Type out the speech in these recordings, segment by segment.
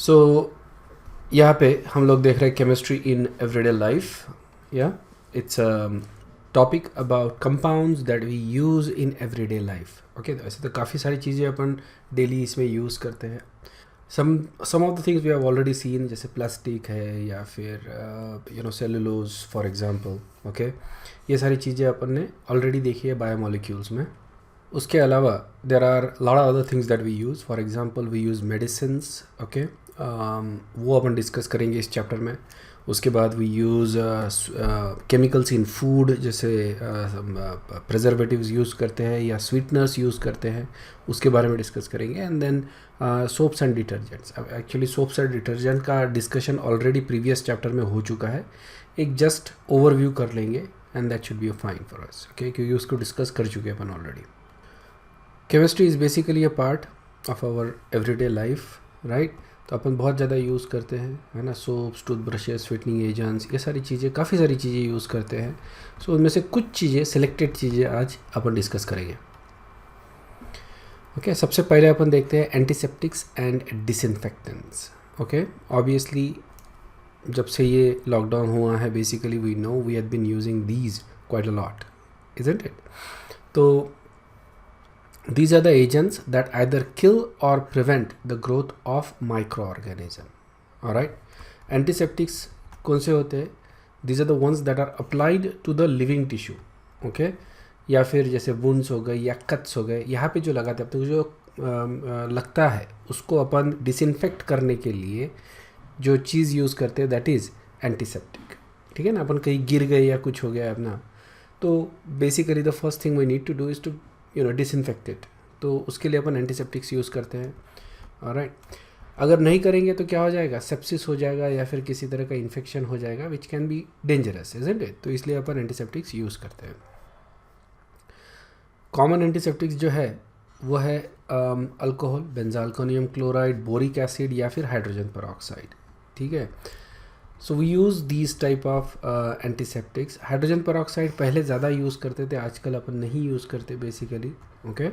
सो यहाँ पे हम लोग देख रहे हैं केमिस्ट्री इन एवरीडे लाइफ. या it's topic about compounds that we use in everyday life. Okay, वैसे तो काफ़ी सारी चीज़ें अपन डेली इसमें यूज़ करते हैं. Some of the things we have already seen, जैसे प्लास्टिक है या फिर सेलुलोज फॉर एग्जांपल. ओके, ये सारी चीज़ें अपन ने ऑलरेडी देखी है बायोमोलिक्यूल्स में. उसके अलावा there are lot of other things that we use. For example we use medicines. Okay, वो अपन डिस्कस करेंगे इस चैप्टर में. उसके बाद we use chemicals in food, जैसे प्रिजर्वेटिव्स यूज़ करते हैं या स्वीटनर्स यूज़ करते हैं, उसके बारे में डिस्कस करेंगे. And then soaps and detergents. अब एक्चुअली सोप्स एंड डिटर्जेंट का डिस्कशन ऑलरेडी प्रीवियस चैप्टर में हो चुका है. एक जस्ट ओवरव्यू कर लेंगे and that should be fine for us. Okay, क्योंकि उसको डिस्कस कर चुके हैं अपन already. Chemistry is basically a part of our everyday life, right. तो अपन बहुत ज़्यादा यूज़ करते हैं, है ना. सोप्स, टूथब्रशेस, स्वीटनिंग एजेंट्स, ये सारी चीज़ें, काफ़ी सारी चीज़ें यूज़ करते हैं. सो उनमें से कुछ चीज़ें, सिलेक्टेड चीज़ें आज अपन डिस्कस करेंगे. ओके, सबसे पहले अपन देखते हैं antiseptics and disinfectants. Okay, obviously जब से ये लॉकडाउन हुआ है, basically we know we have been using these quite a lot, isn't it. तो these are the agents that either kill or prevent the growth of microorganism. All right, antiseptics कौन से होते हैं? These are the ones that are applied to the living tissue. Okay, या फिर जैसे wounds हो गए या cuts हो गए, यहाँ पे जो लगाते हैं अपने को, जो लगता है उसको अपन डिसइंफेक्ट करने के लिए जो चीज़ यूज़ करते हैं, दैट इज़ एंटीसेप्टिक. ठीक है ना. अपन कहीं गिर गए या कुछ हो गया अपना, तो basically the first thing we need to do is to disinfected. तो उसके लिए अपन एंटीसेप्टिक्स यूज़ करते हैं. ऑलराइट, अगर नहीं करेंगे तो क्या हो जाएगा? सेप्सिस हो जाएगा या फिर किसी तरह का इन्फेक्शन हो जाएगा, which can be dangerous, isn't it. तो इसलिए अपन एंटीसेप्टिक्स यूज़ करते हैं. कॉमन एंटीसेप्टिक्स जो है वो है alcohol, benzalkonium chloride, boric acid या फिर हाइड्रोजन पेरोक्साइड. ठीक है. So we use these type of antiseptics. Hydrogen peroxide पहले ज़्यादा यूज़ करते थे, आजकल अपन नहीं यूज़ करते बेसिकली. ओके,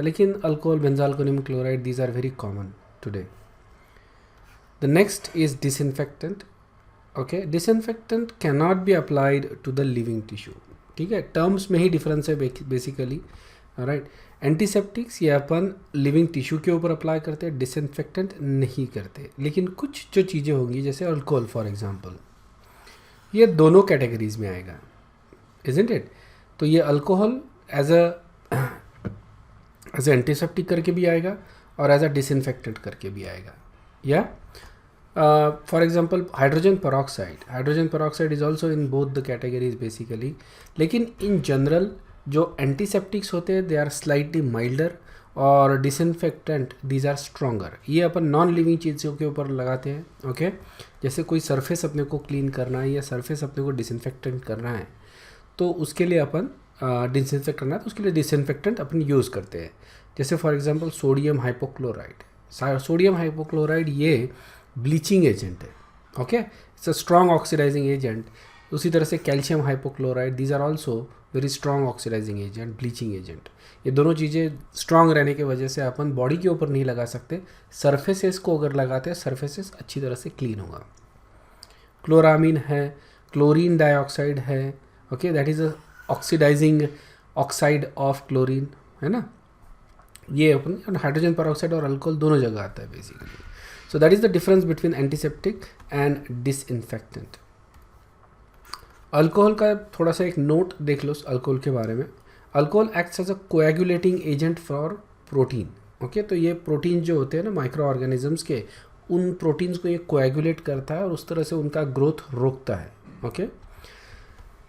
लेकिन alcohol, benzalkonium chloride, these are very common today. The next is disinfectant. Okay, disinfectant can not be applied to the living tissue. ठीक है, टर्म्स में ही डिफरेंस है बेसिकली, राइट. एंटीसेप्टिक्स ये अपन लिविंग टिश्यू के ऊपर अप्लाई करते हैं, डिसइंफेक्टेंट नहीं करते. लेकिन कुछ जो चीज़ें होंगी, जैसे अल्कोहल फॉर एग्जांपल, ये दोनों कैटेगरीज में आएगा, इजंट इट. तो ये अल्कोहल एज अ एंटीसेप्टिक करके भी आएगा और एज अ डिसइंफेक्टेंट करके भी आएगा. या for example hydrogen peroxide is also in both the categories basically. लेकिन इन जनरल जो एंटीसेप्टिक्स होते हैं दे आर स्लाइटली माइल्डर, और डिसइंफेक्टेंट दीज आर स्ट्रॉन्गर. ये अपन नॉन लिविंग चीज़ों के ऊपर लगाते हैं. ओके, जैसे कोई सरफेस अपने को क्लीन करना है या सरफेस अपने को डिसइंफेक्टेंट करना है, तो उसके लिए अपन डिसइंफेक्ट करना है, तो उसके लिए डिसइंफेक्टेंट अपन यूज़ करते हैं. जैसे for example sodium hypochloride. Sodium hypochloride ये ब्लीचिंग एजेंट है. Okay, it's a strong oxidising agent. उसी तरह से calcium hypochloride, these are also very strong oxidising agent, bleaching agent. ये दोनों चीज़ें स्ट्रॉन्ग रहने की वजह से अपन बॉडी के ऊपर नहीं लगा सकते. सरफेसेस को अगर लगाते हैं, सरफेसेस अच्छी तरह से क्लीन होगा. क्लोरामीन है, क्लोरीन डाइऑक्साइड है. Okay, that is a oxidising oxide of chlorine, है ना. ये अपन हाइड्रोजन पेरोक्साइड और अल्कोहल दोनों जगह आता है basically. So that is the difference between antiseptic and disinfectant. Alcohol का थोड़ा सा एक नोट देख लो अल्कोहल के बारे में. Alcohol acts as a coagulating agent for protein. Okay, तो ये प्रोटीन जो होते हैं ना माइक्रो ऑर्गेनिजम्स के, उन प्रोटीन्स को ये कोएगुलेट करता है और उस तरह से उनका ग्रोथ रोकता है. Okay,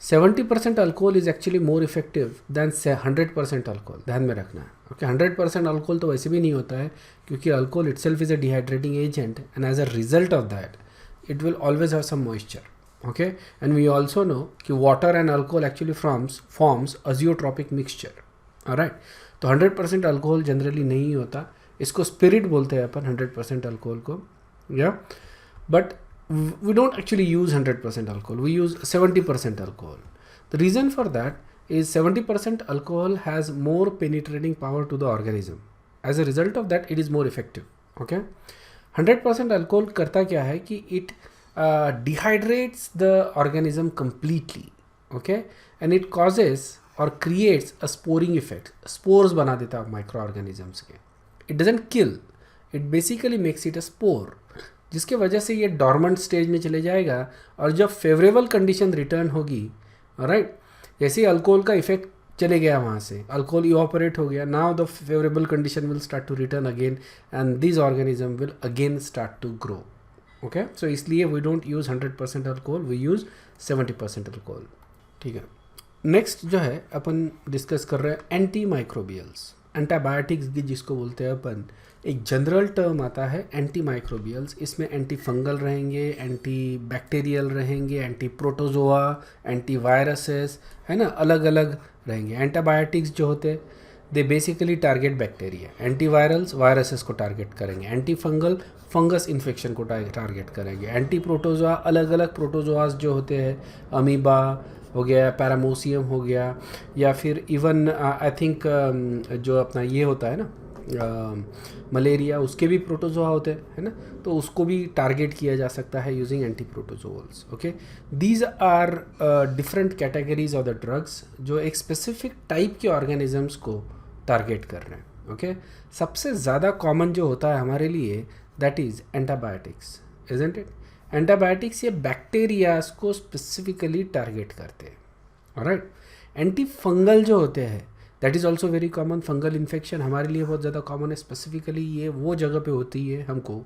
70% alcohol is actually more effective than 100% alcohol. ध्यान में रखना है. ओके, 100% अल्कोहल तो वैसे भी नहीं होता है, क्योंकि alcohol itself is a dehydrating agent, and as a result of that it will always have some moisture. Okay, and we also know कि water and alcohol actually forms azeotropic mixture. Alright, तो 100% alcohol generally नहीं होता. इसको spirit बोलते हैं अपन 100% alcohol को. या but we don't actually use 100% alcohol, we use 70% alcohol. The reason for that is 70% alcohol has more penetrating power to the organism. As a result of that, it is more effective. Okay, 100% alcohol करता क्या है कि it dehydrates the organism completely, okay, and it causes और creates a sporing effect, spores बना देता है microorganisms के. It doesn't kill, it basically makes it a spore, जिसके वजह से ये डॉर्मेंट स्टेज में चले जाएगा. और जब फेवरेबल कंडीशन रिटर्न होगी, राइट, जैसे ही अल्कोहल का इफेक्ट चले गया वहाँ से, अल्कोहल इवापोरेट हो गया, now the favourable condition will start to return again and this organism will again start to grow. Okay, so इसलिए we don't use 100% alcohol, we use 70% alcohol. ठीक है, नेक्स्ट जो है अपन डिस्कस कर रहे हैं एंटी माइक्रोबियल्स, एंटीबायोटिक्स भी जिसको बोलते हैं अपन. एक जनरल टर्म आता है एंटी माइक्रोबियल्स. इसमें एंटी फंगल रहेंगे, एंटी बैक्टीरियल रहेंगे, एंटी प्रोटोजोआ, एंटी वायरसेस, है ना, अलग अलग रहेंगे. एंटीबायोटिक्स जो होते हैं they basically target bacteria, antivirals viruses को टारगेट करेंगे, एंटी फंगल फंगस इन्फेक्शन को टारगेट करेंगे, एंटी प्रोटोजोआ अलग अलग प्रोटोजोआस जो होते हैं, अमीबा हो गया, पैरामोसियम हो गया, या फिर इवन आई थिंक जो अपना ये होता है ना मलेरिया, उसके भी प्रोटोजोआ होते हैं, है ना, तो उसको भी टारगेट किया जा सकता है using anti protozoals. Okay, these are different categories of the drugs जो एक स्पेसिफिक टाइप के ऑर्गेनिजम्स को टारगेट कर रहे हैं. ओके, सबसे ज़्यादा कॉमन जो होता है हमारे लिए that is antibiotics, isn't it. Antibiotics ये बैक्टीरियाज को स्पेसिफिकली टारगेट करते हैं. ऑलराइट, एंटी फंगल जो होते हैं that is also very common. Fungal infection हमारे लिए बहुत ज़्यादा कॉमन है. स्पेसिफिकली ये वो जगह पे होती है हमको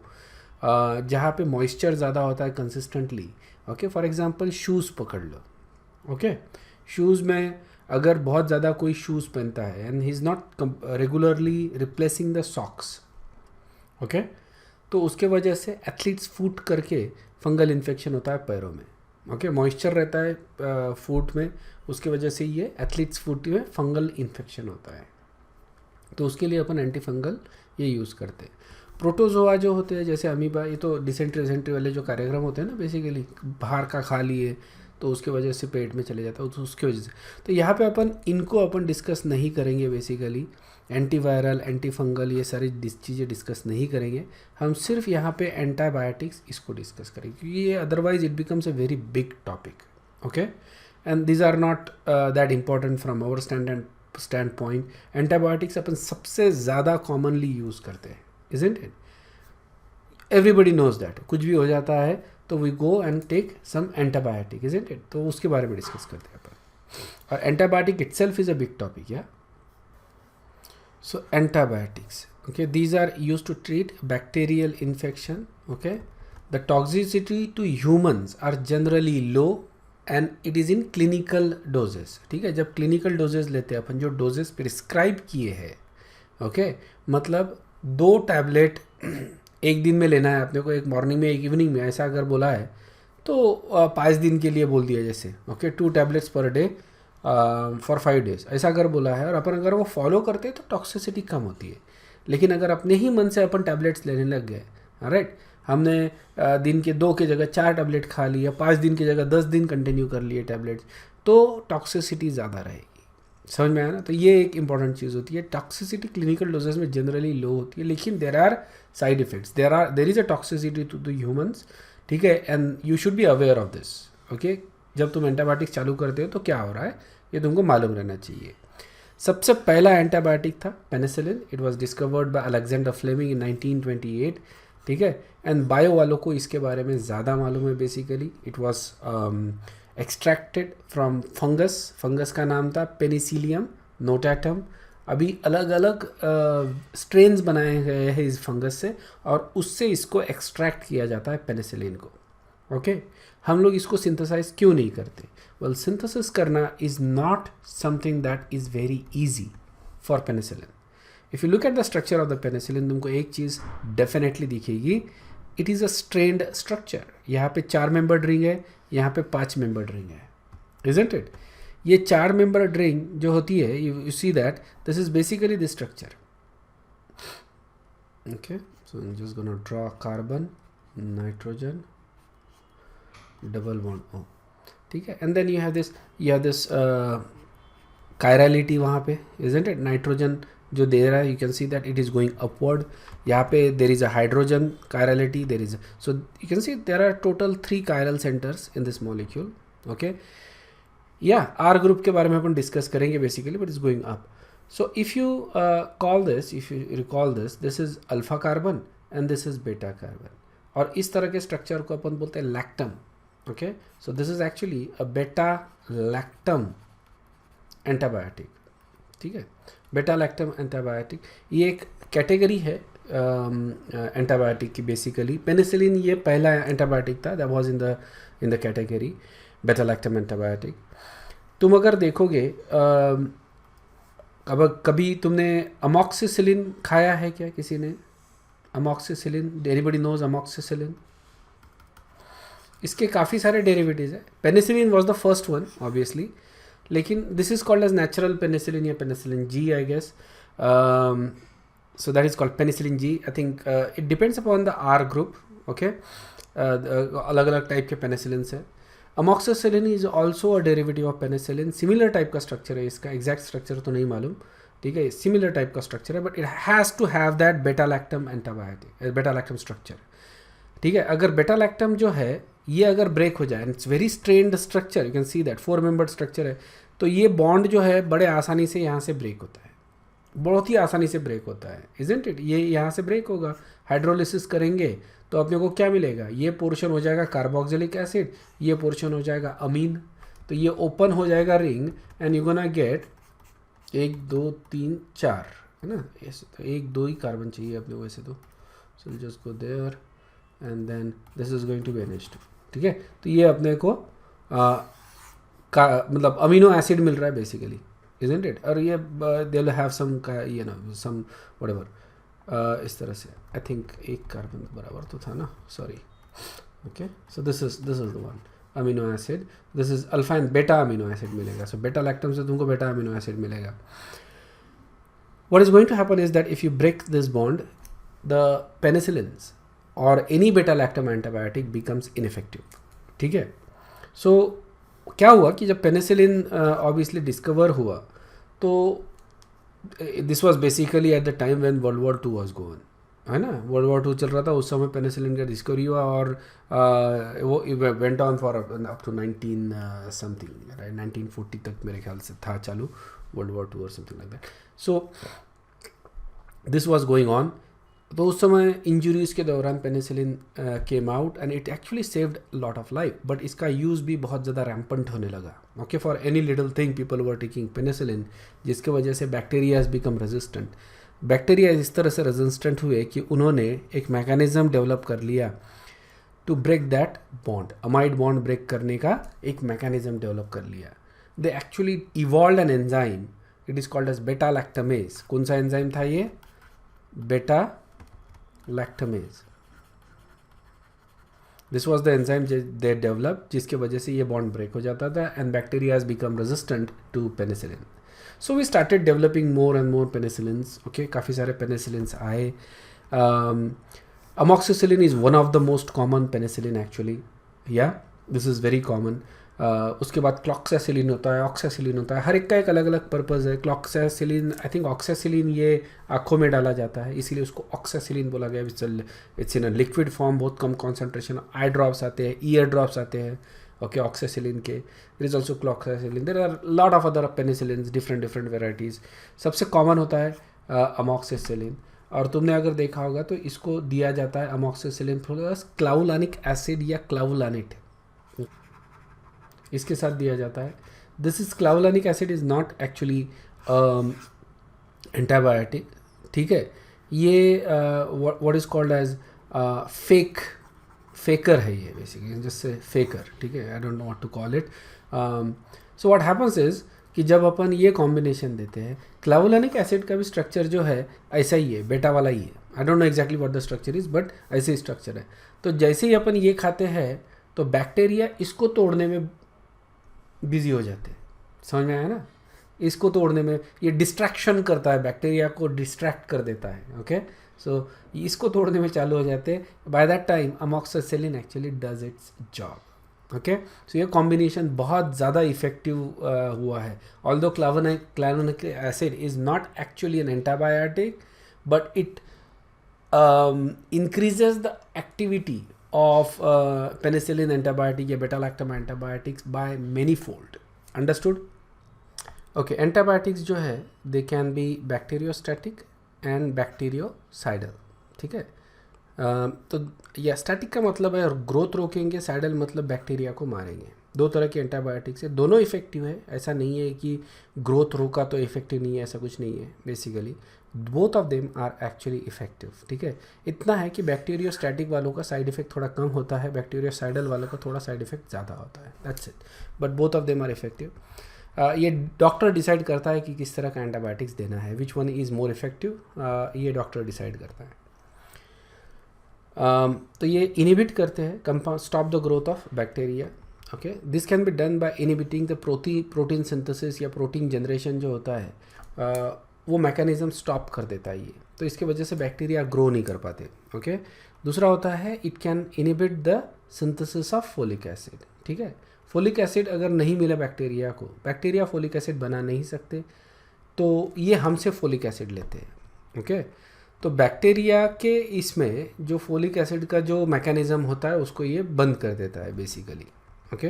जहाँ पे मॉइस्चर ज़्यादा होता है consistently. Okay, for example shoes पकड़ लो. ओके, शूज़ में अगर बहुत ज़्यादा कोई शूज़ पहनता है and he is not regularly replacing the socks, okay, तो उसके वजह से एथलीट्स फूट करके फंगल इन्फेक्शन होता है पैरों में. ओके, मॉइस्चर रहता है फूट में, उसके वजह से ये एथलीट्स फूट में फंगल इन्फेक्शन होता है. तो उसके लिए अपन एंटी फंगल ये यूज़ करते हैं. प्रोटोजोआ जो होते हैं जैसे अमीबा, ये तो डिसेंट्री वाले जो कार्यक्रम होते हैं ना, बेसिकली बाहर का खा लिए तो उसके वजह से पेट में चले जाता है, तो उसकी वजह से. तो यहाँ पे अपन डिस्कस नहीं करेंगे. बेसिकली एंटीवायरल, एंटी फंगल, ये सारी चीज़ें डिस्कस नहीं करेंगे. हम सिर्फ यहाँ पे एंटीबायोटिक्स इसको डिस्कस करेंगे, क्योंकि ये otherwise it becomes a very big topic. Okay, and these are not that important from our standpoint. Antibiotics अपन सबसे ज़्यादा कॉमनली यूज़ करते हैं, isn't it. Everybody knows that. कुछ भी हो जाता है तो we go and take some antibiotic, isn't it. तो उसके बारे में डिस्कस करते हैं अपन. और antibiotic itself is a big topic. Yeah so antibiotics, okay, these are used to treat bacterial infection. Okay, the toxicity to humans are generally low and it is in clinical doses. ठीक है, जब clinical doses लेते हैं अपन, जो doses prescribe किए हैं, okay, मतलब 2 tablet एक दिन में लेना है अपने को, एक मॉर्निंग में एक इवनिंग में, ऐसा अगर बोला है तो 5 दिन के लिए बोल दिया जैसे, okay, 2 tablets per day for 5 days, ऐसा अगर बोला है, और अपन अगर वो फॉलो करते हैं तो टॉक्सिसिटी कम होती है. लेकिन अगर अपने ही मन से अपन टैबलेट्स लेने लग गए, राइट, हमने दिन के 2 की जगह 4 टैबलेट खा लिया, 5 दिन की जगह 10 दिन कंटिन्यू कर लिए टैबलेट्स, तो टॉक्सिसिटी ज़्यादा रहेगी. समझ में आया ना. तो ये एक इंपॉर्टेंट चीज़ होती है. टॉक्सिसिटी क्लिनिकल डोजेस में जनरली लो होती है, लेकिन there are side effects, there is a toxicity to the humans. ठीक है, and you should be aware of this. Okay, जब तुम एंटीबायोटिक्स चालू करते हो तो क्या हो रहा है ये तुमको मालूम रहना चाहिए. सबसे पहला एंटीबायोटिक था penicillin. It was discovered by Alexander Fleming in 1928. ठीक है, एंड बायो वालों को इसके बारे में ज़्यादा मालूम है. Basically it was extracted from fungus का नाम था पेनिसिलियम नोटाटम. अभी अलग अलग स्ट्रेन्स बनाए गए हैं इस फंगस से, और उससे इसको एक्सट्रैक्ट किया जाता है पेनिसिलिन को. ओके, हम लोग इसको सिंथेसाइज क्यों नहीं करते? वेल, सिंथेसिस करना is not something that is very easy for penicillin. If you look at the structure of the penicillin, तुमको एक चीज़ डेफिनेटली दिखेगी, it is a strained structure. यहाँ पे 4 मेंबर्ड रिंग है, यहाँ पे 5 मेंबर्ड रिंग है, इजंट इट. ये 4 मेंबर्ड रिंग जो होती है, you see that this is basically the structure. Okay, so I am just gonna draw carbon, nitrogen, double bond O. ठीक है, and then you have this chirality वहाँ पे, isn't it. Nitrogen जो दे रहा है, you can see that it is going upward. यहाँ पे there is a hydrogen chirality, there is, so you can see there are total 3 chiral centres in this molecule. Okay, या R group के बारे में अपन डिस्कस करेंगे basically, but is going up. So if you call this, if you recall this, this is alpha carbon and this is beta carbon. और इस तरह के स्ट्रक्चर को अपन बोलते हैं lactam. Okay, so this is actually a beta lactam antibiotic. ठीक है, बेटा लैक्टम एंटीबायोटिक ये एक कैटेगरी है एंटीबायोटिक की. बेसिकली पेनिसिलिन ये पहला एंटीबायोटिक था that was in the category बेटा लैक्टम एंटीबायोटिक. तुम अगर देखोगे अब कभी तुमने अमॉक्सिसिलिन खाया है क्या किसी ने? Amoxicillin, anybody knows amoxicillin? इसके काफ़ी सारे डेरिवेटिव्स हैं. Penicillin was the first one obviously, लेकिन this is called as natural penicillin या penicillin G I guess. So that is called penicillin G. I think it depends upon the R group. Okay, अलग अलग type के penicillin है. Amoxicillin is also a derivative of penicillin. Similar type का structure है, इसका exact structure तो नहीं मालूम. ठीक है, सिमिलर टाइप का स्ट्रक्चर है, but it has to have that beta lactam antibiotic, beta lactam structure. ठीक है, अगर बेटा लैक्टम जो है ये अगर ब्रेक हो जाए, it's very strained structure, you can see that 4 membered structure है, तो ये बॉन्ड जो है बड़े आसानी से यहाँ से ब्रेक होता है, बहुत ही आसानी से ब्रेक होता है, इजंट इट. ये यहाँ से ब्रेक होगा, हाइड्रोलिसिस करेंगे तो अपने को क्या मिलेगा? ये पोर्शन हो जाएगा कार्बोक्सिलिक एसिड, ये पोर्शन हो जाएगा अमीन. तो ये ओपन हो जाएगा ring and you gonna get 1 2 3 4, है ना? ऐसे तो 1 2 ही कार्बन चाहिए अपने को वैसे तो. So just go there and then this is going to be NH2. ठीक है, तो ये अपने को मतलब अमीनो एसिड मिल रहा है बेसिकली, इजंट इट. और ये दे विल हैव सम ये ना सम व्हाटएवर इस तरह से. आई थिंक 1 कार्बन बराबर तो था ना, sorry. Okay, so this is the one amino acid. This is alpha and beta amino acid मिलेगा. सो बेटा लैक्टम से तुमको बेटा अमीनो एसिड मिलेगा. What is going to happen is that if you break this bond, the penicillins or any beta lactam antibiotic becomes ineffective. ठीक है, सो क्या हुआ कि जब पेनिसिलिन ऑब्वियसली डिस्कवर हुआ, तो this was basically eight the time when world war 2 was going, है ना? वर्ल्ड वॉर 2 चल रहा था उस समय पेनिसिलिन का डिस्कवरी हुआ, और वो went on for up to 19 something, right? 1940 तक मेरे ख्याल से था चालू वर्ल्ड वॉर 2 और something like that. So this was going on. तो उस समय इंजरीज के दौरान penicillin came out and it actually saved lot of life, but इसका यूज़ भी बहुत ज़्यादा रैम्पेंट होने लगा. Okay, for any little thing people were taking penicillin, जिसके वजह से bacteria has become resistant. Bacteria इस तरह से रेजिस्टेंट हुए कि उन्होंने एक मैकेनिज्म डेवलप कर लिया to break that bond. Amide bond break करने का एक मैकेनिज्म डेवलप कर लिया. They actually evolved an enzyme, it is called as beta lactamase. कौन सा एंजाइम था ये? बेटा lactamase. This was the enzyme they developed, जिसके वजह से ये बॉन्ड ब्रेक हो जाता था and bacteria has become resistant to penicillin. So we started developing more and more penicillins. Okay, काफ़ी सारे penicillins आए. Amoxicillin is one of the most common penicillin actually. Yeah, this is very common. उसके बाद cloxacillin होता है, oxacillin होता है, हर एक का एक अलग अलग पर्पज़ है. क्लॉक्सासिलिन, आई थिंक ऑक्सासिलिन ये आँखों में डाला जाता है, इसीलिए उसको ऑक्सासिलिन बोला गया. It's in a liquid form, बहुत कम कॉन्सेंट्रेशन. आई ड्रॉप्स आते हैं, ईयर ड्रॉप्स आते हैं, ओके, ऑक्सासिलिन के. There is also cloxacillin. There are lot of other penicillin, different varieties. सबसे कॉमन होता है अमॉक्सिसिलिन. और तुमने अगर देखा होगा तो इसको दिया जाता है अमॉक्सिसिलिन प्लस क्लाउलानिक एसिड या क्लाउलानेट, इसके साथ दिया जाता है. This is clavulanic acid is not actually antibiotic. ठीक है, ये what is called as faker है ये बेसिकली, जैसे फेकर. ठीक है, I don't know what to call it. So what happens is कि जब अपन ये कॉम्बिनेशन देते हैं, क्लाउलानिक एसिड का भी स्ट्रक्चर जो है ऐसा ही है, बेटा वाला ही है. I don't know exactly what the structure is, but ऐसे ही स्ट्रक्चर है. तो जैसे ही अपन ये खाते हैं तो बैक्टीरिया इसको तोड़ने में बिजी हो जाते हैं. समझ में आया ना? इसको तोड़ने में ये डिस्ट्रैक्शन करता है, बैक्टीरिया को डिस्ट्रैक्ट कर देता है. ओके, सो इसको तोड़ने में चालू हो जाते हैं. By that time amoxicillin actually does its job. Okay, so ये कॉम्बिनेशन बहुत ज़्यादा इफेक्टिव हुआ है. Although clavulanic acid is not actually an antibiotic, but it increases the activity of penicillin antibiotic या beta lactam antibiotics by many fold. Understood? Okay, antibiotics जो है they can be bacteriostatic and bactericidal. ठीक है. तो या static का मतलब है ग्रोथ रोकेंगे, साइडल मतलब बैक्टीरिया को मारेंगे. दो तरह के एंटीबायोटिक्स है, दोनों इफेक्टिव है. ऐसा नहीं है कि ग्रोथ रोका तो इफेक्टिव नहीं है, ऐसा कुछ नहीं है. Basically both of them are actually effective. ठीक है, इतना है कि बैक्टीरियोस्टैटिक वालों का साइड इफेक्ट थोड़ा कम होता है, बैक्टीरियोसाइडल वालों का थोड़ा साइड इफेक्ट ज़्यादा होता है. That's it, but both of them are effective. ये डॉक्टर डिसाइड करता है कि किस तरह का एंटीबायोटिक्स देना है, which one is more effective, ये डॉक्टर डिसाइड करता है. तो ये इनिबिट करते हैं compound, stop the growth of bacteria. Okay, this can be done by inhibiting the protein synthesis या प्रोटीन जनरेशन जो होता है, वो मैकेनिज्म स्टॉप कर देता है ये. तो इसके वजह से बैक्टीरिया ग्रो नहीं कर पाते. ओके, दूसरा होता है it can inhibit the synthesis of folic acid. ठीक है, फोलिक एसिड अगर नहीं मिला बैक्टीरिया को, बैक्टीरिया फोलिक एसिड बना नहीं सकते, तो ये हमसे फोलिक एसिड लेते हैं. ओके, तो बैक्टीरिया के इसमें जो फोलिक एसिड का जो मैकेनिज़्म होता है उसको ये बंद कर देता है बेसिकली. ओके,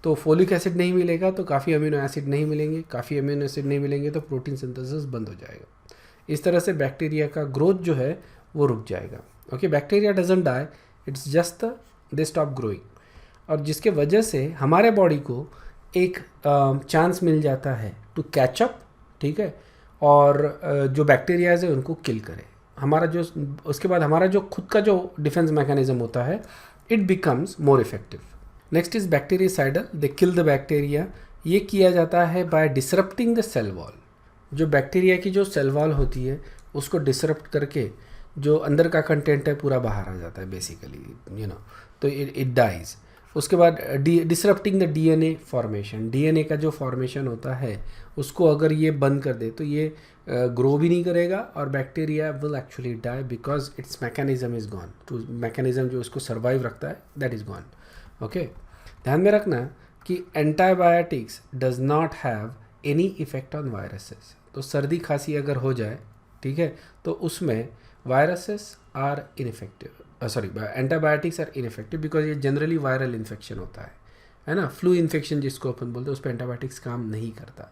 तो फोलिक एसिड नहीं मिलेगा तो काफ़ी अमीनो एसिड नहीं मिलेंगे, काफ़ी अमीनो एसिड नहीं मिलेंगे तो प्रोटीन सिंथेसिस बंद हो जाएगा. इस तरह से बैक्टीरिया का ग्रोथ जो है वो रुक जाएगा. Okay, bacteria doesn't die, it's just they stop growing. और जिसके वजह से हमारे बॉडी को एक चांस मिल जाता है टू कैचअप. ठीक है, और जो बैक्टीरियाज है उनको किल करे. हमारा जो उसके बाद हमारा जो खुद का जो डिफेंस मैकेनिज्म होता है, it becomes more effective. Next is bactericidal, they kill the bacteria. ये किया जाता है by disrupting the cell wall. जो बैक्टीरिया की जो सेल वॉल होती है उसको डिसरप्ट करके जो अंदर का कंटेंट है पूरा बाहर आ जाता है बेसिकली, यू नो. तो इट डाइज. उसके बाद disrupting the DNA formation. DNA का जो फॉर्मेशन होता है उसको अगर ये बंद कर दे तो ये ग्रो भी नहीं करेगा और bacteria will actually die because its mechanism is gone. Two mechanism जो उसको सर्वाइव रखता है दैट इज़ गॉन. ओके, ध्यान में रखना कि antibiotics does not have any effect on viruses. तो सर्दी खांसी अगर हो जाए, ठीक है, तो उसमें viruses are ineffective, sorry antibiotics are ineffective because ये जनरली वायरल इन्फेक्शन होता है ना. फ्लू इन्फेक्शन जिसको अपन बोलते हैं उस पर एंटीबायोटिक्स काम नहीं करता.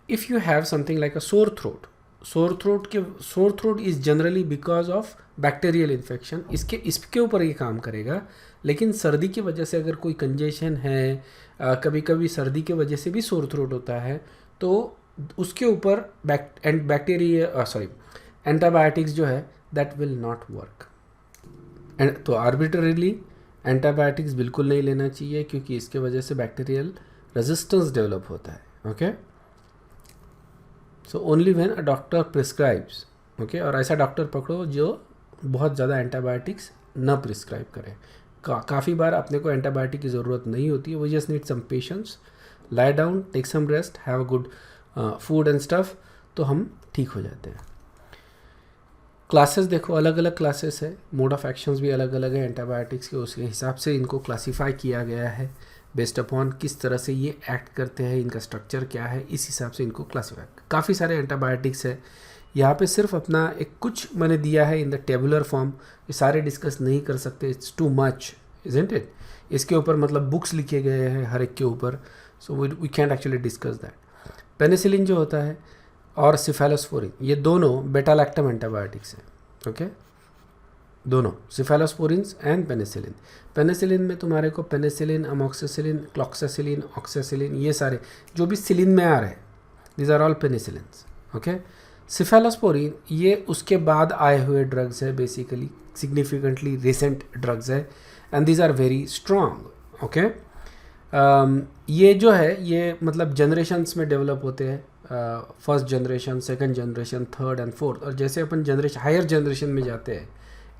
If you have something like a sore throat is generally because of bacterial infection. इसके ऊपर ये काम करेगा. लेकिन सर्दी की वजह से अगर कोई कंजेशन है, कभी कभी सर्दी की वजह से भी सोर थ्रोट होता है, तो उसके ऊपर एंटीबायोटिक्स जो है दैट विल नॉट वर्क. तो आर्बिट्ररीली एंटीबायोटिक्स बिल्कुल नहीं लेना चाहिए क्योंकि इसके वजह से बैक्टीरियल रेजिस्टेंस डेवलप होता है. Okay, so only when a doctor prescribes. Okay, और ऐसा डॉक्टर पकड़ो जो बहुत ज़्यादा एंटीबायोटिक्स न प्रिस्क्राइब करे. काफ़ी बार अपने को एंटीबायोटिक की ज़रूरत नहीं होती है. We just need some patience, lie down, take some rest, have a good food and stuff, तो हम ठीक हो जाते हैं. क्लासेस देखो, अलग अलग क्लासेस है, मोड ऑफ एक्शंस भी अलग अलग है एंटीबायोटिक्स के. उसके हिसाब से इनको क्लासीफाई किया गया है बेस्ड अपॉन किस तरह से ये एक्ट करते हैं, इनका स्ट्रक्चर क्या है, इस हिसाब से इनको क्लासीफाई. काफ़ी सारे एंटीबायोटिक्स है. यहाँ पे सिर्फ अपना एक कुछ मैंने दिया है इन द टेबुलर फॉर्म. ये सारे डिस्कस नहीं कर सकते, it's too much, isn't it. इसके ऊपर मतलब बुक्स लिखे गए हैं हर एक के ऊपर, so we can't actually discuss that. Penicillin जो होता है और सिफेलोस्पोरिन, ये दोनों बेटा लैक्टम एंटीबायोटिक्स हैं. ओके, दोनों सिफेलोस्पोरिन्स एंड पेनिसिलिन. पेनिसिलिन में तुम्हारे को पेनिसिलिन, अमोक्सिसिलिन, क्लॉक्सासिलिन, ऑक्सासिलिन, ये सारे जो भी सिलिन में आ रहे हैं, these are all penicillins. Okay, cephalosporin ये उसके बाद आए हुए ड्रग्स है, बेसिकली सिग्निफिकेंटली रिसेंट ड्रग्स है and these are very strong. Okay, ये जो है ये मतलब जनरेशन्स में डेवलप होते हैं, first generation, second generation, third and fourth. और जैसे अपन जनरेशन हायर जनरेशन में जाते हैं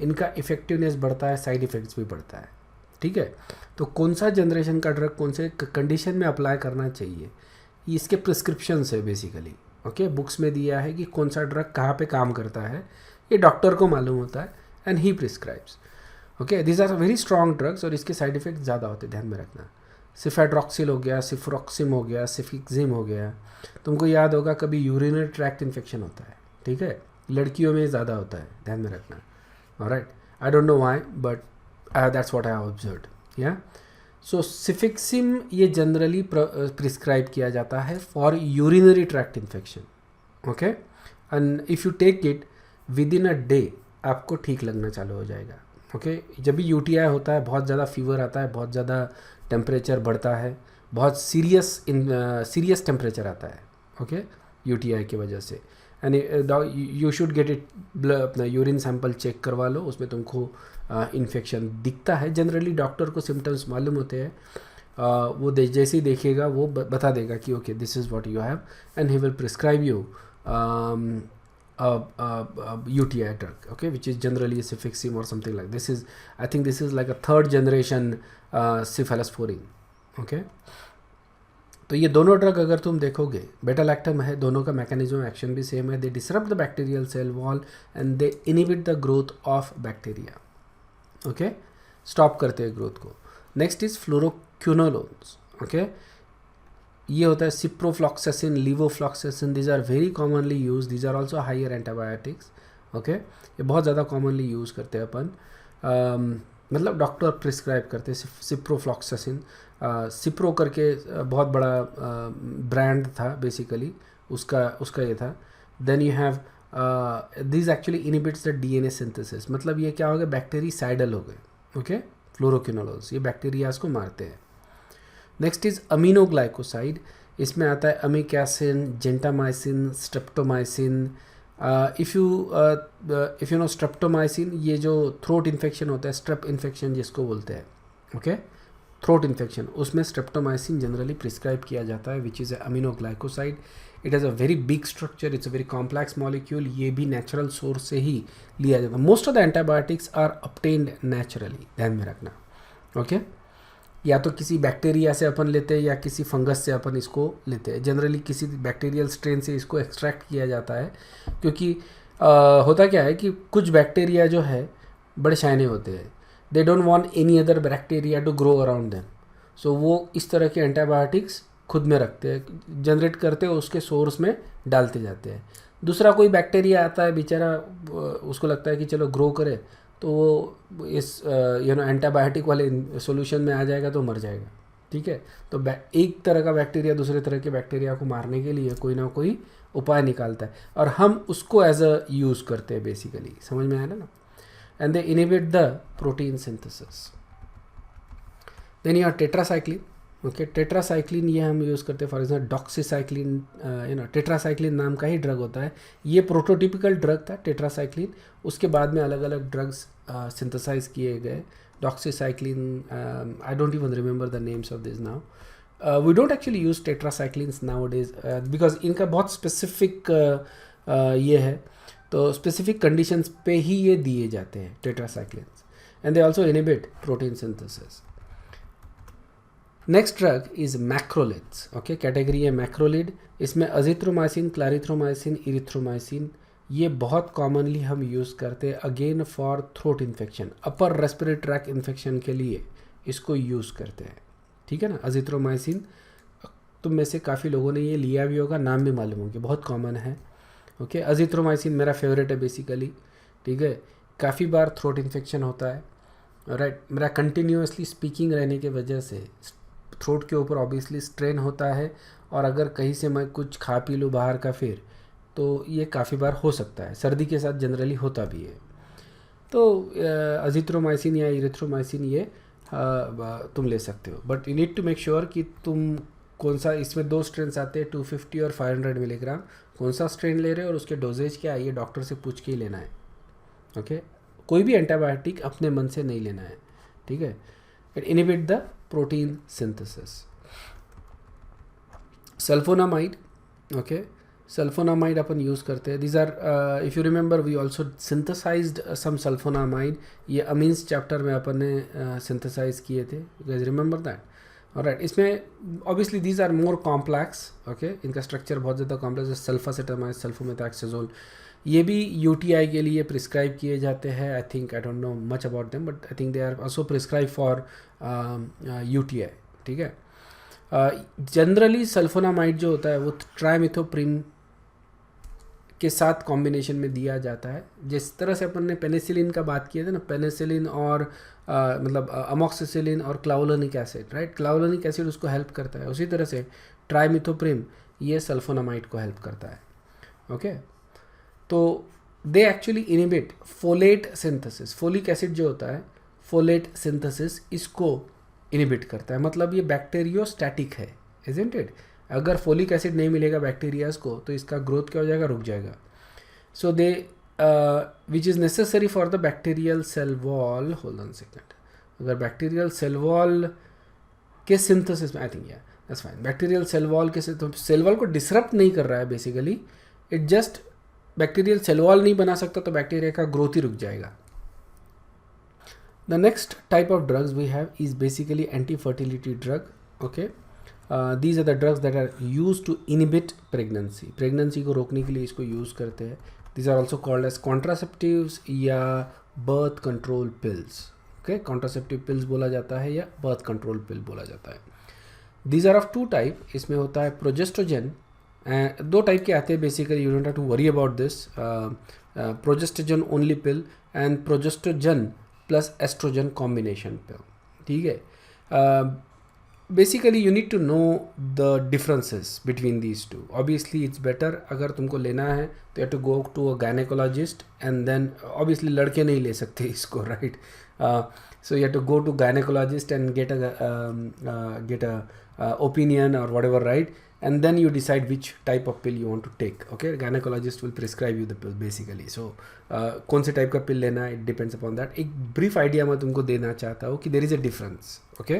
इनका इफेक्टिवनेस बढ़ता है, साइड इफ़ेक्ट्स भी बढ़ता है. ठीक है, तो कौन सा जनरेशन का ड्रग कौन से कंडीशन में अप्लाई करना चाहिए, ये इसके प्रिस्क्रिप्शंस है बेसिकली. ओके, बुक्स में दिया है कि कौन सा ड्रग कहाँ पे काम करता है, ये डॉक्टर को मालूम होता है and he prescribes. Okay, these are very strong drugs और इसके साइड इफेक्ट ज़्यादा होते हैं, ध्यान में रखना। सिफेड्रॉक्सिल हो गया, सिफ्रॉक्सिम हो गया, सिफिक्जिम हो गया। तुमको याद होगा कभी यूरिनरी ट्रैक्ट इन्फेक्शन होता है, ठीक है, लड़कियों में ज़्यादा होता है, ध्यान में रखना। Alright, I don't know why but that's what I have observed. या सो सिफिक्सिम ये जनरली प्रिस्क्राइब किया जाता है for urinary tract infection. Okay, and if you take it within a day आपको ठीक लगना चालू हो जाएगा। ओके, जब भी यूटीआई होता है, बहुत ज़्यादा फीवर आता है, बहुत ज़्यादा टेम्परेचर बढ़ता है, बहुत सीरियस टेम्परेचर आता है, ओके, यूटीआई की वजह से। And you should get it, अपना यूरिन सैंपल चेक करवा लो, उसमें तुमको इन्फेक्शन दिखता है। जनरली डॉक्टर को सिम्टम्स मालूम होते हैं, वो जैसे ही देखेगा वो बता देगा कि okay this is what you have and he will prescribe you UTI drug, okay, which is generally cefixime or something like this. I think this is like a third generation cephalosporin. Okay, तो ये दोनों drug अगर तुम देखोगे, बेटा lactam है, दोनों का मैकेनिज्म एक्शन भी सेम है। They disrupt the bacterial cell wall and they inhibit the growth of bacteria. Okay, stop करते हैं ग्रोथ को। Next is fluoroquinolones. ओके, ये होता है ciprofloxacin, levofloxacin, these are very commonly use, these are also higher antibiotics. Okay, ये बहुत ज़्यादा commonly use करते हैं अपन, मतलब डॉक्टर प्रिस्क्राइब करते हैं। सिप्रोफ्लॉक्सासिन, सिप्रो करके बहुत बड़ा ब्रांड था बेसिकली, उसका ये था। Then you have this actually inhibits the DNA synthesis, मतलब ये क्या हो गया, बैक्टीरिसाइडल हो गए। ओके, फ्लोरोक्विनोलोन्स ये बैक्टीरियाज को मारते हैं। नेक्स्ट इज अमीनोग्लाइकोसाइड, इसमें आता है amikacin, gentamicin, streptomycin. If you know streptomycin, ये जो थ्रोट इन्फेक्शन होता है, स्ट्रेप इन्फेक्शन जिसको बोलते हैं, ओके, थ्रोट इन्फेक्शन, उसमें स्ट्रेप्टोमाइसिन जनरली प्रिस्क्राइब किया जाता है, which is aminoglycoside. It has a very big structure, it's a very complex molecule, ये भी नेचुरल सोर्स से ही लिया जाता है। Most of the antibiotics are obtained naturally, ध्यान में रखना। ओके, या तो किसी बैक्टीरिया से अपन लेते हैं या किसी फंगस से अपन इसको लेते हैं। जनरली किसी बैक्टीरियल स्ट्रेन से इसको एक्सट्रैक्ट किया जाता है, क्योंकि होता क्या है कि कुछ बैक्टीरिया जो है बड़े शाइने होते हैं, they don't want any other bacteria to grow around them, so वो इस तरह के एंटीबायोटिक्स खुद में रखते हैं, जनरेट करते हैं, उसके सोर्स में डालते जाते हैं। दूसरा कोई बैक्टीरिया आता है बेचारा, उसको लगता है कि चलो ग्रो करे, तो वो इस एंटीबायोटिक वाले सॉल्यूशन में आ जाएगा तो मर जाएगा। ठीक है, तो एक तरह का बैक्टीरिया दूसरे तरह के बैक्टीरिया को मारने के लिए कोई ना कोई उपाय निकालता है, और हम उसको एज अ यूज़ करते हैं बेसिकली। समझ में आया ना? And they inhibit the protein synthesis. Then you are tetracycline. Okay, tetracycline ये हम यूज़ करते हैं, फॉर एग्जाम्पल डॉक्सीसाइक्लिन, टेट्रासाइक्लिन नाम का ही ड्रग होता है। ये प्रोटोटिपिकल ड्रग था टेट्रासाइक्लिन, उसके बाद में अलग अलग ड्रग्स सिंथेसाइज किए गए। Doxycycline, I don't even remember the names of this now. We don't actually use tetracyclines nowadays, because इनका बहुत स्पेसिफिक ये है, तो स्पेसिफिक कंडीशंस पे ही ये दिए जाते हैं tetracyclines, and they also inhibit protein synthesis. Next drug is macrolides. Okay, category है मैक्रोलिड, इसमें अजिथ्रोमाइसिन, क्लैरिथ्रोमाइसिन, इरिथ्रोमाइसिन, ये बहुत कॉमनली हम यूज़ करते हैं again for throat infection, upper respiratory tract infection के लिए इसको यूज़ करते हैं। ठीक है ना, अजिथ्रोमाइसिन तुम में से काफ़ी लोगों ने ये लिया भी होगा, नाम भी मालूम होगा, बहुत कॉमन है। ओके, अजिथ्रोमाइसिन मेरा फेवरेट है बेसिकली। ठीक है, काफ़ी बार थ्रोट इन्फेक्शन होता है, राइट, मेरा कंटिन्यूसली स्पीकिंग रहने की वजह से थ्रोट के ऊपर ऑब्वियसली स्ट्रेन होता है, और अगर कहीं से मैं कुछ खा पी लूँ बाहर का फिर, तो ये काफ़ी बार हो सकता है, सर्दी के साथ जनरली होता भी है। तो अजिथ्रोमाइसिन या इरिथ्रोमाइसिन ये तुम ले सकते हो, but you need to make sure कि तुम कौन सा, इसमें 2 स्ट्रेन्स आते हैं 250 और 500 मिलीग्राम, कौन सा स्ट्रेन ले रहे हो और उसके डोजेज क्या है, ये डॉक्टर से पूछ के ही लेना है। ओके, कोई भी एंटीबायोटिक अपने मन से नहीं लेना है। ठीक है, it inhibit the protein synthesis. Sulfonamide, okay, sulfonamide अपन यूज़ करते हैं। These are, if you remember we also synthesized some sulfonamide, ये अमीन्स चैप्टर में अपन ने सिंथेसाइज किए थे, you guys remember that. Alright, इसमें obviously these are more complex, okay, इनका स्ट्रक्चर बहुत ज़्यादा कॉम्प्लेक्स है। सल्फासेटामाइड, सल्फोमेथाक्साजोल, ये भी यूटीआई के लिए प्रिस्क्राइब किए जाते हैं। I think I don't know much about them, but I think they are also prescribe for UTI, ठीक है। जनरली सल्फोनामाइड जो होता है वो ट्राइमिथोप्रिम के साथ कॉम्बिनेशन में दिया जाता है। जिस तरह से अपन ने पेनिसिलिन का बात किया था ना, पेनिसिलिन और मतलब अमोक्सिसिलिन और क्लाउलोनिक एसिड, राइट, क्लाउलोनिक एसिड उसको हेल्प करता है, उसी तरह से ट्राइमिथोप्रिम ये सल्फोनामाइड को हेल्प करता है, ओके। तो they actually inhibit folate synthesis, folic acid जो होता है फोलेट सिंथेसिस इसको इनिबिट करता है, मतलब ये बैक्टीरियोस्टैटिक है, इजंट इट। अगर फोलिक एसिड नहीं मिलेगा बैक्टीरियाज को तो इसका ग्रोथ क्या हो जाएगा, रुक जाएगा। So they which is necessary for the bacterial cell wall, hold on second, अगर बैक्टीरियल सेल वॉल के सिंथेसिस में, I think yeah that's fine, bacterial cell wall के सेल वॉल को डिसरप्ट नहीं कर रहा है basically, it just bacterial cell wall नहीं बना सकता तो बैक्टीरिया का ग्रोथ ही रुक जाएगा। The next type of drugs we have is basically anti fertility drug, okay. These are the drugs that are used to inhibit pregnancy, pregnancy को रोकने के लिए इसको यूज़ करते हैं। These are also called as contraceptives या birth control pills, okay, contraceptive pills बोला जाता है या birth control pill बोला जाता है। These are of two type, इसमें होता है प्रोजेस्ट्रोजन, दो टाइप के आते हैं basically, you don't have to worry about this, progestogen only pill and progestogen plus estrogen combination pill, ठीक है। Basically you need to know the differences between these two. Obviously it's better, अगर तुमको लेना है तो you to go to a gynaecologist and then, obviously लड़के नहीं ले सकते इसको, right. So you to go to gynaecologist and get a opinion और whatever, right, and then you decide which type of pill you want to take, okay। gynecologist will prescribe you the pill basically, so कौन से type का पिल लेना है, it depends upon that। एक brief idea मैं तुमको देना चाहता हूँ कि there is a difference, okay।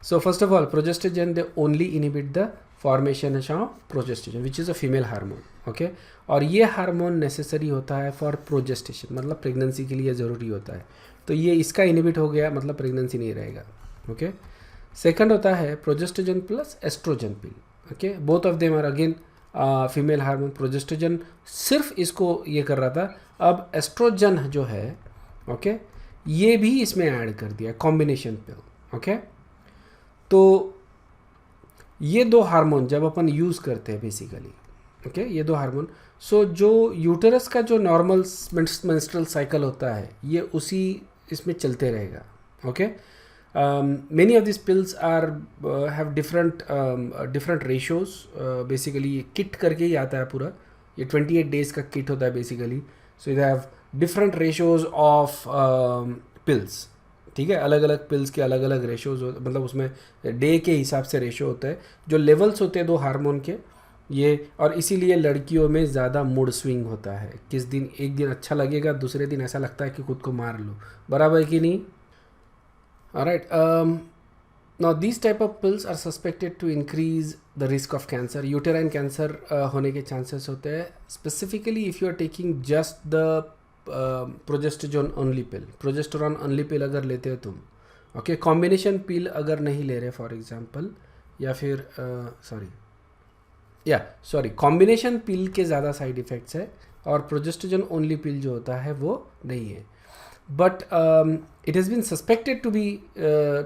So first of all, progestogen they only inhibit the formation of progestogen which is a female hormone, okay। और ये हार्मोन नेसेसरी होता है फॉर प्रोजेस्टेशन, मतलब प्रेगनेंसी के लिए ज़रूरी होता है, तो ये इसका इनिबिट हो गया मतलब प्रेगनेंसी नहीं रहेगा, ओके। सेकंड होता है progestogen plus estrogen pill, okay, both of them are again female hormone. Progestogen सिर्फ इसको ये कर रहा था, अब एस्ट्रोजन जो है, ओके, ये भी इसमें ऐड कर दिया कॉम्बिनेशन पिल, ओके। तो ये दो हार्मोन जब अपन यूज़ करते हैं बेसिकली, ओके, ये दो हार्मोन, सो जो यूटरस का जो नॉर्मल मेंस्ट्रुअल साइकिल होता है ये उसी इसमें चलते रहेगा, okay. Many of these pills are have different ratios, basically ये किट करके ही आता है पूरा, ये 28 डेज का किट होता है basically. So they have different ratios of pills, ठीक है, अलग अलग पिल्स के अलग अलग रेशियोज, मतलब उसमें डे के हिसाब से रेशियो होता है, जो लेवल्स होते हैं दो हार्मोन के ये, और इसीलिए लड़कियों में ज़्यादा मूड स्विंग होता है, किस दिन एक दिन अच्छा लगेगा दूसरे दिन ऐसा लगता है कि खुद को मार लो, बराबर कि नहीं। Alright, now these type of pills are suspected to increase the risk of cancer, uterine cancer होने के chances होते हैं, specifically if you are taking just the progesterone only pill, progesterone only pill अगर लेते हो तुम, okay, combination pill अगर नहीं ले रहे for example, या फिर combination pill के ज़्यादा side effects है और progesterone only pill जो होता है वो नहीं है, but it has been suspected to be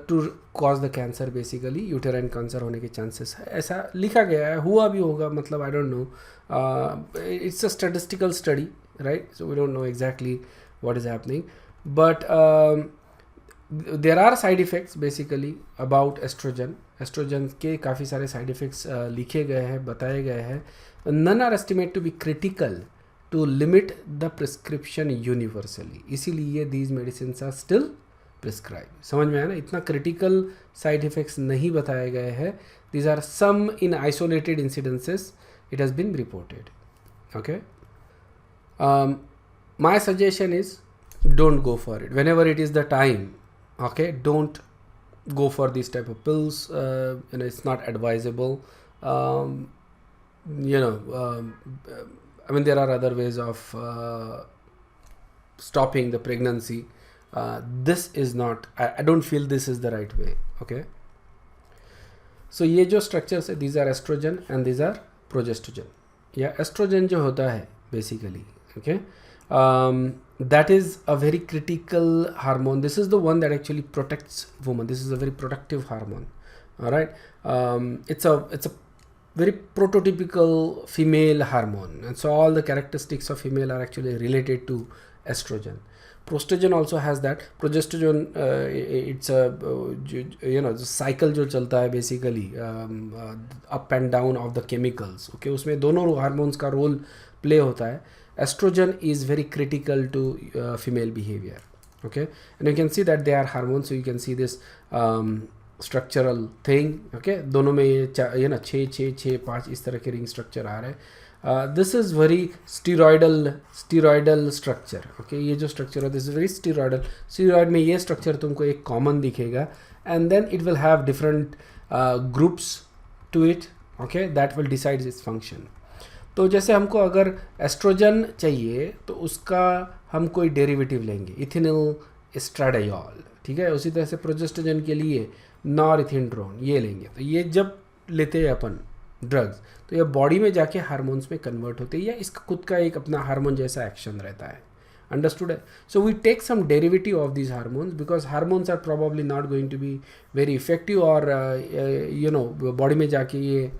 to cause the cancer basically, uterine cancer होने के chances है, ऐसा लिखा गया है, हुआ भी होगा, मतलब I don't know, it's a statistical study, right, so we don't know exactly what is happening, but there are side effects basically about estrogen के काफ़ी सारे side effects लिखे गए हैं, बताए गए हैं, none are estimated to be critical to limit the prescription universally, इसीलिए these medicines are still prescribed। समझ में आया ना, इतना critical side effects नहीं बताए गए हैं, these are some in isolated incidences it has been reported, okay। My suggestion is don't go for it whenever it is the time, okay, don't go for these type of pills, it's not advisable, I mean there are other ways of stopping the pregnancy, this is not, I don't feel this is the right way, okay। सो ये जो structures है, these are estrogen and these are progesterone. या estrogen जो होता है basically, okay, that is a very critical hormone. This is the one that actually protects women. This is a very protective hormone. All right. It's a very prototypical female hormone, and so all the characteristics of female are actually related to estrogen. Progesterone also has that. Progesterone, it's a the cycle जो चलता है basically up and down of the chemicals. Okay, उसमें दोनों hormones का role play होता है. Estrogen is very critical to female behavior. Okay, and you can see that they are hormones, so you can see this structural thing. Okay, दोनों में ये 6 इस तरह के रिंग स्ट्रक्चर आ रहे हैं. This is very steroidal structure. Okay, ये जो स्ट्रक्चर है, this is very steroidal. Steroid में ये स्ट्रक्चर तुमको एक कॉमन दिखेगा, and then it will have different groups to it. Okay, that will decide its function. तो जैसे हमको अगर एस्ट्रोजन चाहिए तो उसका हम कोई डेरिवेटिव लेंगे, इथिनिल एस्ट्राडायोल, ठीक है. उसी तरह से प्रोजेस्टेरोन के लिए नॉरइथिंड्रोन ये लेंगे. तो ये जब लेते हैं अपन ड्रग्स, तो ये बॉडी में जाके हार्मोन्स में कन्वर्ट होते हैं, या इसका खुद का एक अपना हार्मोन जैसा एक्शन रहता है. अंडरस्टूड है. So we take some derivative of these hormones because hormones are probably not going to be very effective, और बॉडी में जाके ये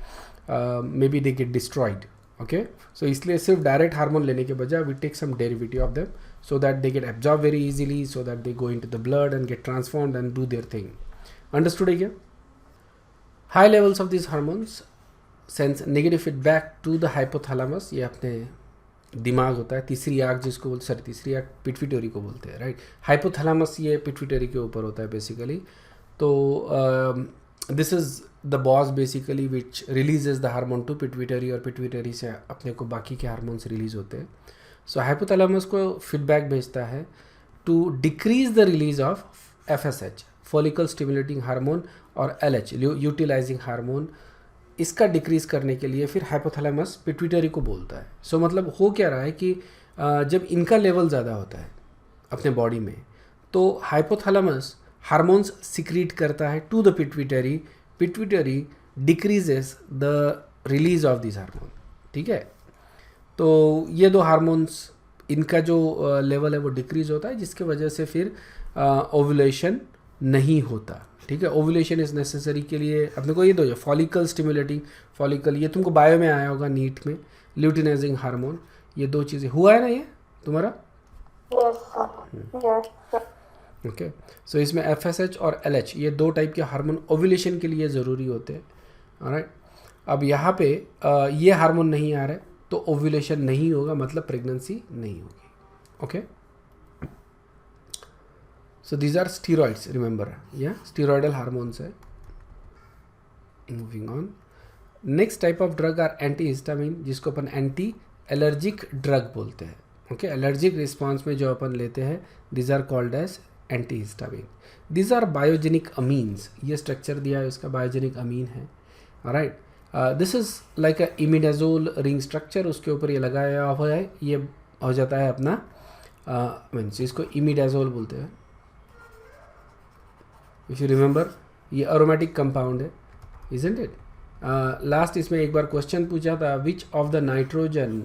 maybe they get destroyed. Okay, so इसलिए सिर्फ डायरेक्ट हार्मोन लेने के बजाय we take some derivative of them so that they get absorb very easily, so that they go into the blood and get transformed and do their thing. Understood है क्या? High levels of this hormones sense negative feedback to the hypothalamus. ये अपने दिमाग होता है, तीसरी आँख जिसको बोलते, सॉरी तीसरी आँख पिट्यूटरी को बोलते हैं, राइट. हाइपोथैलेमस ये पिट्यूटरी के ऊपर होता है बेसिकली. तो this is the boss basically which releases the hormone to pituitary, और पिट्यूटरी से अपने को बाकी के हार्मोन्स रिलीज होते हैं. सो हाइपोथैलेमस को फीडबैक भेजता है to decrease the release of FSH, follicle stimulating hormone, और LH, यूटिलाइजिंग हार्मोन. इसका डिक्रीज करने के लिए फिर हाइपोथैलेमस पिट्यूटरी को बोलता है. सो मतलब हो क्या रहा है कि जब इनका लेवल ज़्यादा होता है अपने बॉडी में, तो हाइपोथैलेमस हार्मोन्स सिक्रीट करता है to the pituitary. Pituitary decreases the release of this hormone. ठीक है, तो ये दो हार्मोन्स इनका जो लेवल है वो डिक्रीज होता है, जिसके वजह से फिर ओव्यूलेशन नहीं होता. ठीक है, ओव्यूलेशन इज नेसेसरी के लिए अपने को ये दो फॉलिकल स्टिमुलेटिंग, फॉलिकल ये तुमको बायो में आया होगा नीट में, ल्यूटिनाइजिंग हार्मोन, ये दो चीज़ें हुआ है ना ये तुम्हारा. ओके, सो इसमें FSH और LH ये दो टाइप के हार्मोन ओव्यूलेशन के लिए ज़रूरी होते हैं. ऑलराइट, अब यहाँ पे ये हार्मोन नहीं आ रहा है तो ओव्यूलेशन नहीं होगा, मतलब प्रेगनेंसी नहीं होगी. Okay, so these are steroids, remember, या स्टीरॉयडल हार्मोन्स है. Moving on, next type of drug are anti histamine, जिसको अपन एंटी एलर्जिक ड्रग बोलते हैं. ओके, एलर्जिक रिस्पॉन्स में जो अपन लेते हैं, these are called as anti histamine. These are biogenic amines, ये स्ट्रक्चर दिया है इसका, बायोजेनिक अमीन है. Right, this is like a imidazole ring structure, उसके ऊपर ये लगाया हुआ है, ये हो जाता है अपना मीन्स इसको इमिडाजोल बोलते हैं. इफ यू रिमेंबर, ये अरोमेटिक कंपाउंड है, इजंट इट. लास्ट इसमें एक बार क्वेश्चन पूछा था, which of the nitrogen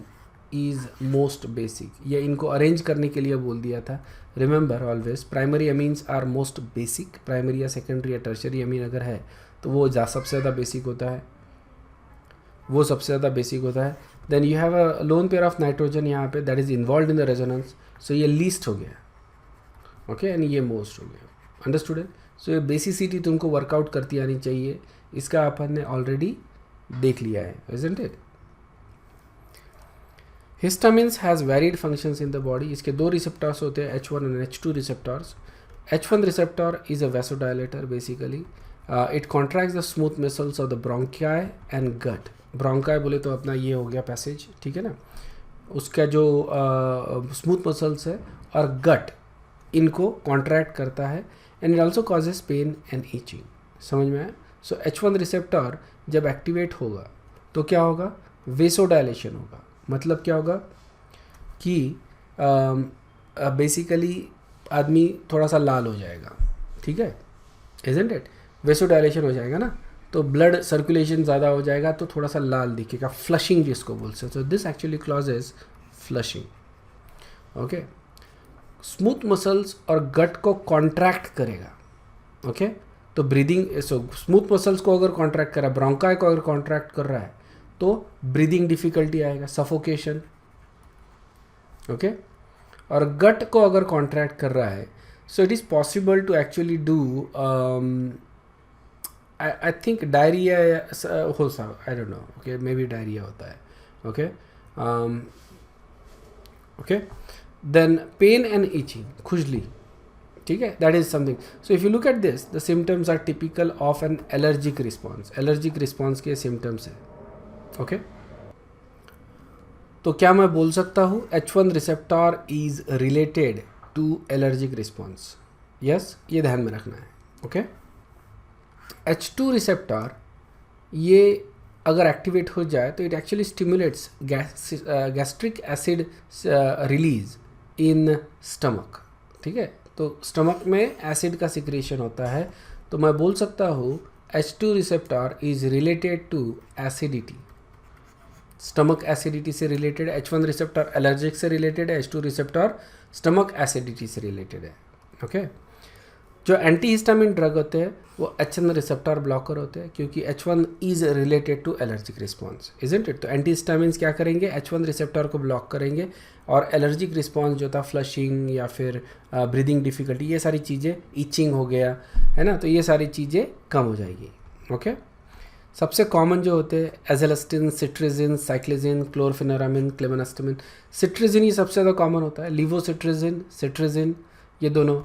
is most basic, ये इनको अरेंज करने के लिए बोल दिया था. Remember always primary amines are most basic, primary या सेकेंडरी या टर्शरी अमीन अगर है तो वो सबसे ज़्यादा बेसिक होता है, वो सबसे ज़्यादा बेसिक होता है. Then you have a lone pair of nitrogen यहाँ पे that is involve in the resonance, so ये लीस्ट हो गया. ओके, एंड ये मोस्ट हो गया. अंडरस्टूड है. सो ये बेसिसिटी तुमको वर्कआउट करती आनी चाहिए, इसका अपन ने ऑलरेडी देख लिया है, isn't it. Histamines has varied functions in the body. इसके दो रिसेप्टर्स होते हैं, H1 and H2 receptors. H1 receptor is a vasodilator basically. It contracts the smooth muscles of the bronchi and gut. Bronchi बोले तो अपना ये हो गया पैसेज, ठीक है ना, उसका जो स्मूथ मसल्स है और गट, इनको कॉन्ट्रैक्ट करता है. And it also causes pain and itching. समझ में आया. सो H1 रिसेप्टर जब एक्टिवेट होगा तो क्या होगा, वेसोडायलेशन होगा. मतलब क्या होगा कि बेसिकली आदमी थोड़ा सा लाल हो जाएगा. ठीक है, इजंट इट, वेसोडायलेशन हो जाएगा ना, तो ब्लड सर्कुलेशन ज़्यादा हो जाएगा तो थोड़ा सा लाल दिखेगा, फ्लशिंग जिसको बोलते हैं. So this actually clauses flushing. Okay. Smooth muscles और गट को कॉन्ट्रैक्ट करेगा. ओके. तो ब्रीदिंग, सो स्मूथ मसल्स को अगर कॉन्ट्रैक्ट कर रहा है, ब्रोंकाई को अगर कॉन्ट्रैक्ट कर रहा है तो ब्रीदिंग डिफिकल्टी आएगा, सफोकेशन. ओके. और गट को अगर कॉन्ट्रैक्ट कर रहा है, so it is possible to actually do I think diarrhoea हो सकता, I don't know. Okay, maybe diarrhoea होता है. Okay. Okay. Then pain and itching, खुजली. ठीक है, that is something. So if you look at this, the symptoms are typical of an allergic response. Allergic response के symptoms है. Okay. तो क्या मैं बोल सकता हूँ H1 receptor is related to allergic response? Yes, ये ध्यान में रखना है. ओके. H2 रिसेप्टर ये अगर एक्टिवेट हो जाए तो it actually stimulates gastric acid release in stomach. ठीक है, तो स्टमक में एसिड का सिक्रेशन होता है. तो मैं बोल सकता हूँ H2 receptor is related to acidity. Stomach acidity से रिलेटेड है. H1 रिसेप्टर एलर्जिक से रिलेटेड है. H2 रिसेप्टर स्टमक एसिडिटी से रिलेटेड है. ओके. जो एंटीहिस्टामिन ड्रग होते हैं वो H1 रिसेप्टर ब्लॉकर होते हैं क्योंकि H1 is related to allergic response, isn't it? तो एंटीहिस्टामिन्स क्या करेंगे, H1 रिसेप्टर को ब्लॉक करेंगे और एलर्जिक रिस्पॉन्स जो था, फ्लशिंग या फिर ब्रीदिंग डिफिकल्टी, ये सारी चीज़ें, इचिंग हो गया है ना, तो ये सारी चीज़ें कम हो जाएगी. ओके. सबसे कॉमन जो होते हैं एजेलेस्टिन, सिट्रिजिन, साइक्लिजिन, क्लोरफेनोरामिन, क्लेमेनास्टामिन. सिट्रिजिन ये सबसे ज़्यादा कॉमन होता है, लीवोसिट्रिजिन, सिट्रिजिन, ये दोनों.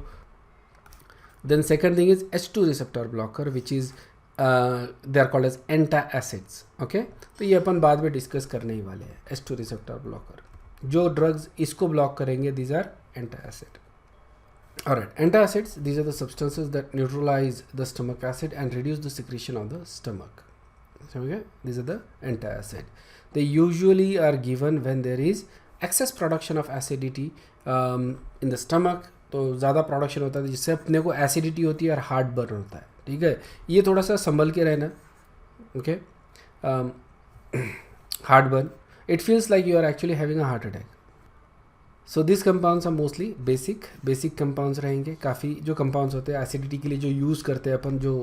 Then second thing is H2 receptor blocker which is they are called as antacids. Okay, तो ये अपन बाद में डिस्कस करने ही वाले हैं. H2 receptor blocker जो ड्रग्स इसको ब्लॉक करेंगे, these are antacid. Alright, antacids, these are the substances that neutralize the stomach acid and reduce the secretion of the stomach. Okay, these are the antacid. They usually are given when there is excess production of acidity in the stomach. तो ज़्यादा production होता है जिससे अपने को acidity होती है और हार्ट बर्न होता है. ठीक है, ये थोड़ा सा संभल के रहना. Okay. Heart burn, it feels like you are actually having a heart attack. So this compounds are mostly basic compounds रहेंगे. काफ़ी जो कंपाउंड्स होते हैं एसिडिटी के लिए जो यूज़ करते हैं अपन, जो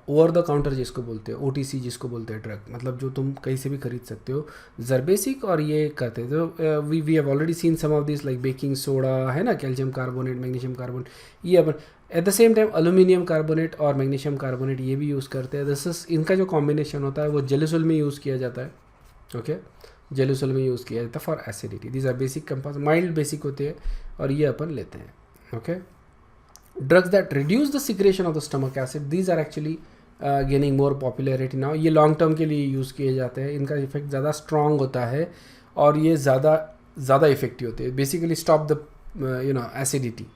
ओवर द काउंटर जिसको बोलते हैं, OTC जिसको बोलते हैं ड्रग, मतलब जो तुम कहीं से भी खरीद सकते हो, जर बेसिक और ये करते हैं. तो we have already seen some of this like baking soda है ना, कैल्शियम कार्बोनेट, मैग्नीशियम कार्बोनेट, ये अपन at the same time aluminium carbonate और मैग्नीशियम कार्बोनेट ये भी यूज़ करते हैं. दिस इज इनका जो कॉम्बिनेशन होता है वो जेलिसोल में यूज़ किया जाता है. ओके, जेलूसल में यूज़ किया जाता है for acidity. These are basic compound, mild basic होते हैं और ये अपन लेते हैं. Okay. Drugs that reduce the secretion of the stomach acid, these are actually gaining more popularity now. ये लॉन्ग टर्म के लिए यूज़ किए जाते हैं. इनका इफेक्ट ज़्यादा स्ट्रॉन्ग होता है और ये ज़्यादा इफेक्टिव होते हैं. Basically stop the acidity.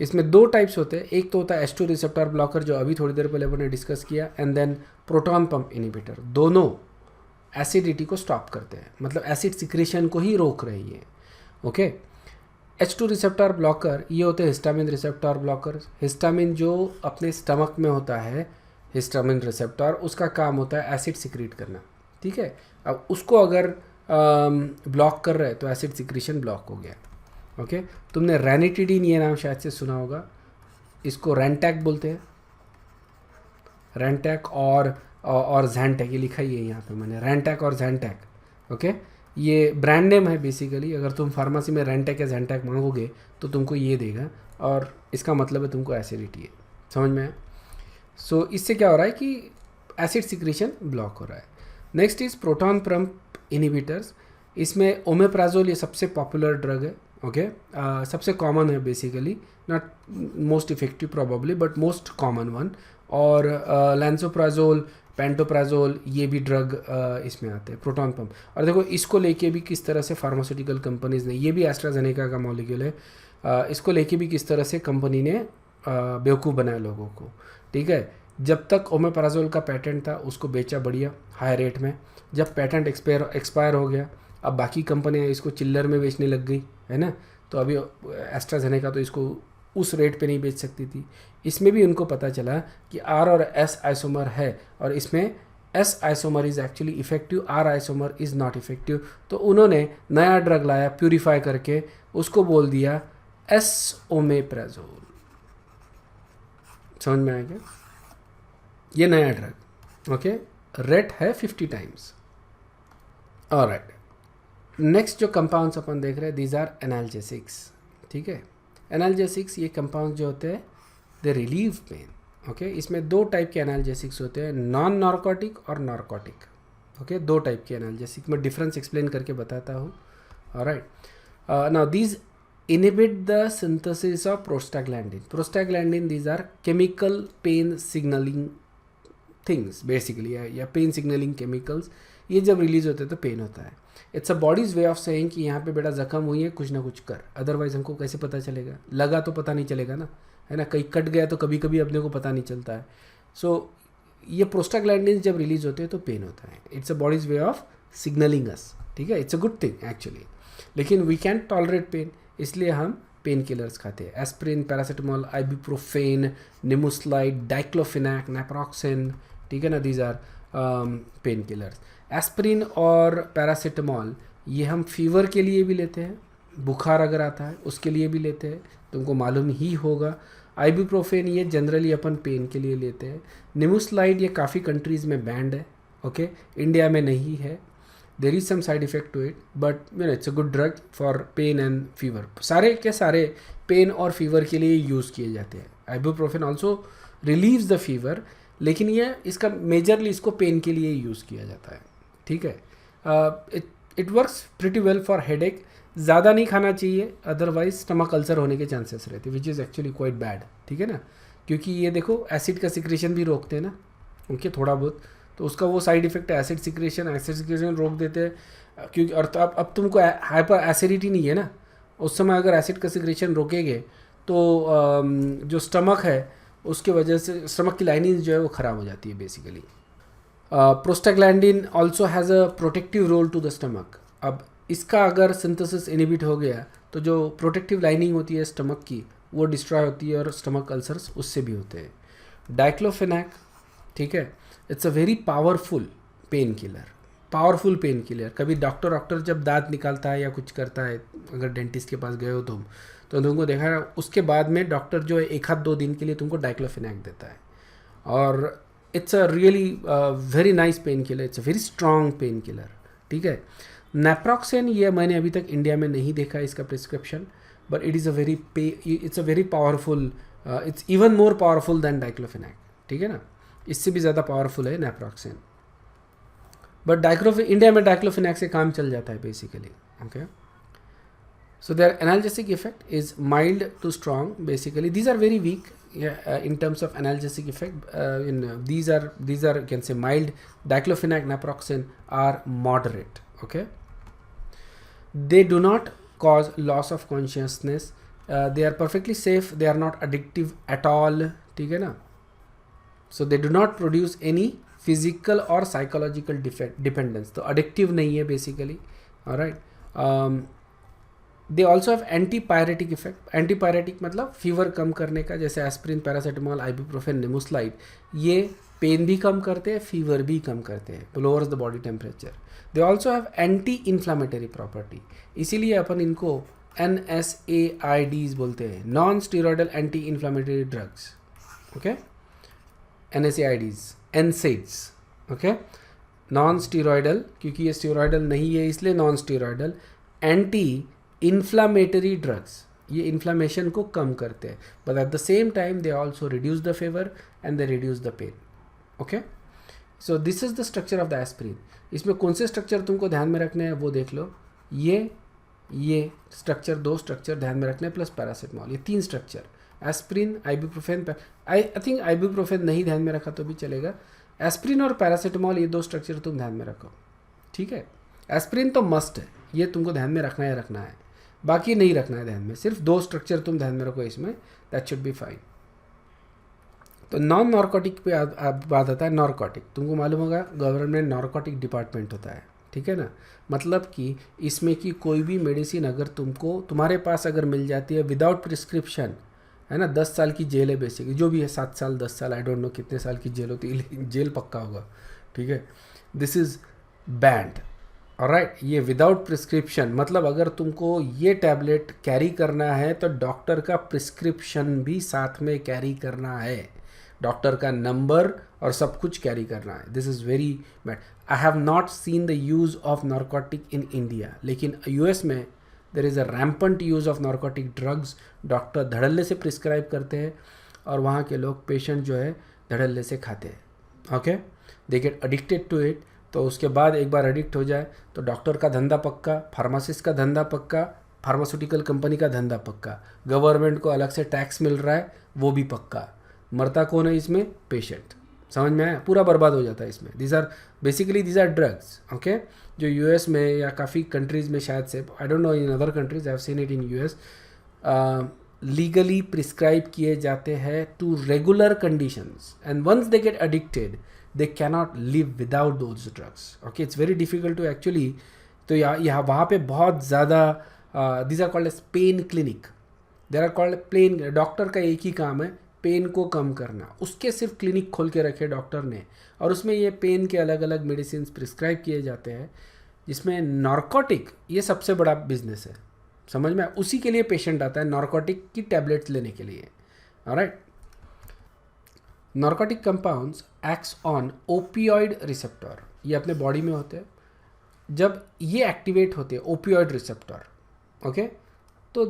इसमें दो टाइप्स होते हैं. एक तो होता है H2 रिसेप्टर ब्लॉकर जो अभी थोड़ी देर पहले अपन ने डिस्कस किया, and then proton pump inhibitor. दोनों एसिडिटी को स्टॉप करते हैं, मतलब एसिड सिक्रेशन को ही रोक रही है. ओके. H2 रिसेप्टर ब्लॉकर ये होते हैं हिस्टामिन रिसेप्टर ब्लॉकर. हिस्टामिन जो अपने स्टमक में होता है, हिस्टामिन रिसेप्टर, उसका काम होता है एसिड सिक्रेट करना. ठीक है, अब उसको अगर ब्लॉक कर रहे हैं तो एसिड सिक्रेशन ब्लॉक हो गया. ओके. तुमने रैनिटिडीन ये नाम शायद से सुना होगा, इसको रैंटैक बोलते हैं. रैंटैक और जैंटैक, ये लिखा ही है यहाँ पे मैंने, रैंटैक और जैंटैक. ओके. ये ब्रांड नेम है बेसिकली. अगर तुम फार्मेसी में रैंटैक या जैंटैक मांगोगे तो तुमको ये देगा और इसका मतलब है तुमको एसिडिटी है. समझ में आया? सो इससे क्या हो रहा है कि एसिड सिक्रेशन ब्लॉक हो रहा है. Next is proton pump inhibitors. इसमें ओमेप्राजोल ये सबसे पॉपुलर ड्रग है. ओके. सबसे कॉमन है basically, not most effective probably but most common one. और लैंसोप्राजोल, पेंटोप्राजोल, ये भी ड्रग इसमें आते हैं, प्रोटॉन पंप. और देखो इसको लेके भी किस तरह से फार्मास्यूटिकल कंपनीज ने, ये भी एस्ट्राजेनेका का मॉलिक्यूल है, इसको लेके भी किस तरह से कंपनी ने बेवकूफ़ बनाया लोगों को. ठीक है. जब तक ओमेप्राजोल का पेटेंट था उसको बेचा बढ़िया हाई रेट में. जब पेटेंट एक्सपायर हो गया, अब बाकी कंपनियाँ इसको चिल्लर में बेचने लग गई है ना. तो अभी एस्ट्राजेनेका तो इसको उस रेट पे नहीं बेच सकती थी। इसमें भी उनको पता चला कि R और S आइसोमर है और इसमें S isomer is actually effective, R isomer is not effective. तो उन्होंने नया ड्रग लाया प्यूरिफाई करके, उसको बोल दिया एसओमेप्राजोल। समझ में आया क्या? ये नया ड्रग, ओके, रेट है 50 टाइम्स। ऑलराइट, नेक्स्ट जो कंपाउंड्स अपन देख रहे हैं, दीज आर एनाल्जेसिक्स। ठीक है, एनाल्जेसिक्स ये कंपाउंड जो होते हैं दे रिलीव पेन। ओके, इसमें दो टाइप के एनाल्जेसिक्स होते हैं, नॉन नार्कोटिक और नार्कोटिक। ओके, दो टाइप के एनाल्जेसिक, मैं डिफरेंस एक्सप्लेन करके बताता हूँ। Alright, now these inhibit the synthesis of prostaglandin. Prostaglandin, these are chemical pain signaling things basically, या pain signaling chemicals। ये जब रिलीज होते हैं तो पेन होता है। It's a body's way of saying कि यहाँ पे बेटा जख्म हुई है, कुछ ना कुछ कर, अदरवाइज हमको कैसे पता चलेगा? लगा तो पता नहीं चलेगा ना, है ना? कहीं कट गया तो कभी कभी अपने को पता नहीं चलता है। सो ये प्रोस्टाग्लैंडिन जब रिलीज होते हैं तो पेन होता है। It's a body's way of signalling us. ठीक है, it's a good thing actually, लेकिन वी कैन टॉलरेट पेन, इसलिए हम पेन किलर्स खाते हैं। Aspirin, paracetamol, ibuprofen, nimesulide, diclofenac, naproxen. ठीक है ना, these are painkillers. Aspirin और पैरासीटामोल ये हम फीवर के लिए भी लेते हैं, बुखार अगर आता है उसके लिए भी लेते हैं, तुमको मालूम ही होगा। आइबुप्रोफेन ये जनरली अपन पेन के लिए लेते हैं। निमोस्लाइड ये काफ़ी कंट्रीज़ में बैंड है, ओके, इंडिया में नहीं है। There is some side effect to it, but you know it's a good drug for pain and fever. सारे के सारे पेन और फीवर के लिए यूज़ किए जाते हैं। Ibuprofen also relieves the fever, लेकिन ये इसका मेजरली इसको पेन के लिए यूज़ किया जाता है। ठीक है, it works pretty well for headache. ज़्यादा नहीं खाना चाहिए, अदरवाइज स्टमक अल्सर होने के चांसेस रहते हैं, which is actually quite bad. ठीक है ना, क्योंकि ये देखो एसिड का सिक्रेशन भी रोकते हैं ना, ओके, थोड़ा बहुत, तो उसका वो साइड इफेक्ट है एसिड सिक्रेशन रोक देते हैं। क्योंकि और तो अब तुमको हाइपर एसिडिटी नहीं है ना, उस समय अगर एसिड का सिक्रेशन रोकेंगे तो जो स्टमक है उसके वजह से स्टमक की लाइनिंग जो है वो ख़राब हो जाती है basically. Prostaglandin also has a protective role to the stomach. अब इसका अगर सिंथेसिस इनहिबिट हो गया तो जो प्रोटेक्टिव लाइनिंग होती है स्टमक की वो डिस्ट्रॉय होती है और स्टमक अल्सर्स उससे भी होते हैं। डाइक्लोफिनैक, ठीक है, it's a very powerful pain killer, powerful pain killer. कभी डॉक्टर जब दांत निकालता है या कुछ करता है, अगर डेंटिस्ट के पास गए हो तुम, तो तुमको देखा है उसके बाद में डॉक्टर जो है 1-2 दिन के लिए तुमको डाइक्लोफिनैक देता है, और it's a really very nice pain killer, it's a very strong pain killer. ठीक है, नेप्रोक्सेन ये मैंने अभी तक इंडिया में नहीं देखा इसका prescription, but it is a very powerful, it's even more powerful than diclofenac. ठीक है ना, इससे भी ज़्यादा पावरफुल है नेप्रोक्सेन, बट इंडिया में डाइक्लोफिनैक से काम चल जाता है basically. Okay, so their analgesic effect is mild to strong basically. These are very weak in terms of analgesic effect. These are you can say mild. Diclofenac, naproxen are moderate. Okay, they do not cause loss of consciousness. They are perfectly safe. They are not addictive at all. ठीक है ना, so they do not produce any physical or psychological dependence. तो addictive नहीं है basically. All right. They also have antipyretic effect. Antipyretic मतलब fever कम करने का, जैसे एस्प्रिन, पैरासीटामोल, आइबुप्रोफेन, निमोस्लाइड, ये पेन भी कम करते हैं, फीवर भी कम करते हैं, lowers the body temperature. They also have anti inflammatory property, इसीलिए अपन इनको NSAIDs बोलते हैं, non steroidal anti inflammatory drugs. Okay, NSAIDs, NSAIDs, okay, non steroidal, क्योंकि ये स्टीरॉयडल नहीं है इसलिए non steroidal, anti inflammatory drugs, ये इन्फ्लामेशन को कम करते हैं, but at the same time they also reduce the fever and they reduce the pain. Okay, so this is the structure of the aspirin. इसमें कौन से स्ट्रक्चर तुमको ध्यान में रखने हैं वो देख लो, ये स्ट्रक्चर, 2 स्ट्रक्चर ध्यान में रखने प्लस पैरासीटामोल, ये 3 structure, aspirin, ibuprofen. I think ibuprofen नहीं ध्यान में रखा तो भी चलेगा, एस्प्रिन और पैरासीटामोल ये 2 स्ट्रक्चर तुम ध्यान में रखो। ठीक है, एस्प्रिन तो मस्ट है, ये तुमको ध्यान में रखना है, बाकी नहीं रखना है ध्यान में, सिर्फ 2 स्ट्रक्चर तुम ध्यान में रखो इसमें, दैट शुड बी फाइन। तो नॉन नार्कोटिक पे बात आता है। नार्कोटिक, तुमको मालूम होगा गवर्नमेंट में नार्कोटिक डिपार्टमेंट होता है। ठीक है ना, मतलब कि इसमें कि कोई भी मेडिसिन अगर तुम्हारे पास अगर मिल जाती है विदाउट प्रिस्क्रिप्शन, है ना, 10 साल की जेल है बेसिकली, जो भी है 7 साल 10 साल, आई डोंट नो कितने साल की जेल होती है, लेकिन जेल पक्का होगा, ठीक है। This is band, alright. ये विदाउट प्रिस्क्रिप्शन, मतलब अगर तुमको ये टैबलेट कैरी करना है तो डॉक्टर का प्रिस्क्रिप्शन भी साथ में कैरी करना है, डॉक्टर का नंबर और सब कुछ कैरी करना है। This is very bad. I have not seen the use of narcotic in India, लेकिन यूएस में देर is a रैम्पंट use of narcotic drugs. Doctor धड़ल्ले से प्रिस्क्राइब करते हैं और वहाँ के लोग, पेशेंट जो है, धड़ल्ले से खाते हैं। Okay, they get addicted to it. तो उसके बाद एक बार एडिक्ट हो जाए तो डॉक्टर का धंधा पक्का, फार्मासिस्ट का धंधा पक्का, फार्मास्यूटिकल कंपनी का धंधा पक्का, गवर्नमेंट को अलग से टैक्स मिल रहा है वो भी पक्का। मरता कौन है इसमें? पेशेंट। समझ में आया? पूरा बर्बाद हो जाता है इसमें। दीज आर ड्रग्स, ओके, जो यूएस में या काफ़ी कंट्रीज़ में शायद से, I don't know in other countries, I have seen it in US, legally prescribe किए जाते हैं to regular conditions, and once they get addicted they cannot live without those drugs. Okay, it's very difficult to actually, तो यहाँ वहाँ पे बहुत ज़्यादा, these are called as pain clinic, they are called pain, doctor का एक ही काम है पेन को कम करना, उसके सिर्फ क्लिनिक खोल के रखे डॉक्टर ने, और उसमें ये पेन के अलग अलग मेडिसिन प्रिस्क्राइब किए जाते हैं, जिसमें नारकोटिक ये सबसे बड़ा बिजनेस है। समझ में? उसी के लिए पेशेंट आता है नारकोटिक की टैबलेट्स लेने के लिए। Alright, narcotic compounds acts on opioid receptor, ये अपने बॉडी में होते हैं। जब ये एक्टिवेट होते हैं ओपियोइड रिसेप्टर, ओके, तो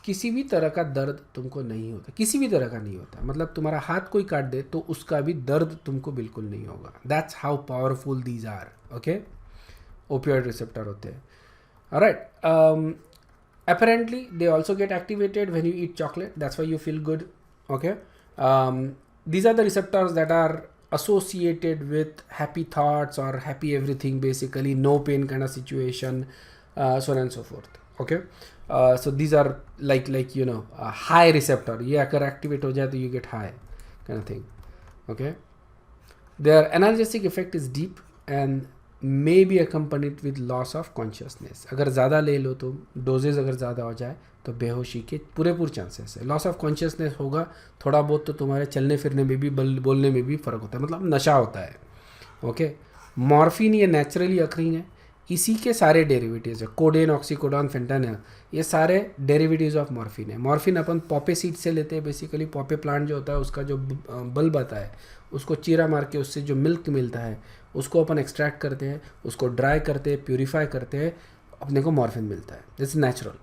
किसी भी तरह का दर्द तुमको नहीं होता, किसी भी तरह का नहीं होता। मतलब तुम्हारा हाथ कोई काट दे तो उसका भी दर्द तुमको बिल्कुल नहीं होगा। That's how powerful these are. Okay, opioid receptor होते हैं। Alright, apparently they also get activated when you eat chocolate, that's why you feel good. Okay, these are the receptors that are associated with happy thoughts or happy everything, basically no pain kind of situation, so on and so forth. Okay, so these are like you know, a high receptor, ये अगर activate हो जाए तो you get high kind of thing. Okay, their analgesic effect is deep and may be accompanied with loss of consciousness. अगर ज़्यादा ले लो तो, doses अगर ज़्यादा हो जाए तो बेहोशी के पूरे चांसेस है। लॉस ऑफ कॉन्शियसनेस होगा थोड़ा बहुत, तो तुम्हारे चलने फिरने में भी, बोलने में भी फ़र्क होता है, मतलब नशा होता है। ओके, मॉर्फिन ये नेचुरली अक्रिंग है, इसी के सारे डेरिवेटिव्स है, कोडेन, ऑक्सीकोडॉन, फेंटानिल, ये सारे डेरिवेटिव्स ऑफ मॉर्फिन है। मॉर्फिन अपन पॉपे सीड से लेते हैं, बेसिकली पॉपे प्लांट जो होता है उसका जो बल्ब आता है उसको चीरा मार के उससे जो मिल्क मिलता है उसको अपन एक्सट्रैक्ट करते हैं, उसको ड्राई करते हैं, प्यूरीफाई करते हैं, अपने को मॉर्फिन मिलता है। दिस नेचुरल,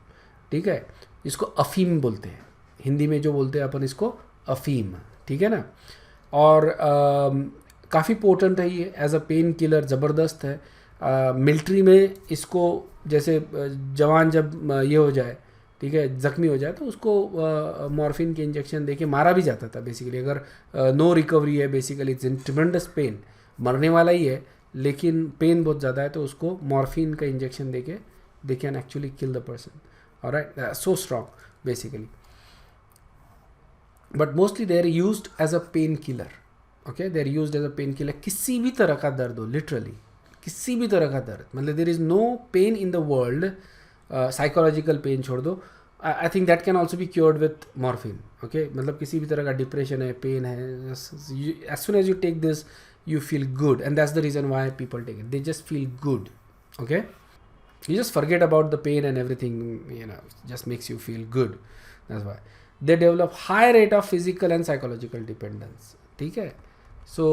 ठीक है। इसको अफीम बोलते हैं, हिंदी में जो बोलते हैं अपन इसको अफीम, ठीक है ना। और काफ़ी पोटेंट है ये एज अ पेन किलर, ज़बरदस्त है। मिलिट्री में इसको, जैसे जवान जब ये हो जाए, ठीक है, ज़ख्मी हो जाए, तो उसको मॉर्फिन के इंजेक्शन देके मारा भी जाता था बेसिकली। अगर नो रिकवरी है, basically it's in tremendous pain, मरने वाला ही है लेकिन पेन बहुत ज़्यादा है, तो उसको मॉर्फिन का इंजेक्शन देके they can actually kill the person. Alright, so strong basically, but mostly they are used as a pain killer. Okay, they are used as a pain killer. किसी भी तरह का दर्द हो, लिटरली किसी भी तरह का दर्द, मतलब there is no pain in the world, psychological pain छोड़ दो, I think that can also be cured with morphine. Okay, मतलब किसी भी तरह का डिप्रेशन है, पेन है, as soon as you take this you feel good, and that's the reason why people take it. They just feel good. Okay, you just forget about the pain and everything, you know, just makes you feel good. That's why they develop high rate of physical and psychological dependence. ठीक है, so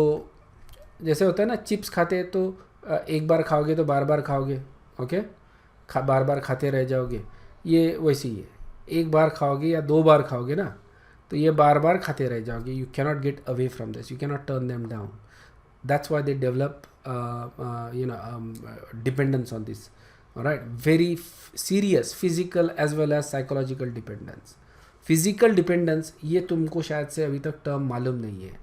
जैसे होता है ना, chips खाते हैं तो एक बार खाओगे तो बार बार खाओगे, ओके, बार बार खाते रह जाओगे, ये वैसे ही है। एक बार खाओगे या 2 बार खाओगे ना, तो ये बार बार खाते रह जाओगे। You cannot get away from this, you cannot turn them down. That's why they develop dependence on this. All right, very serious physical as well as psychological dependence. Physical dependence ये तुमको शायद से अभी तक टर्म मालूम नहीं है,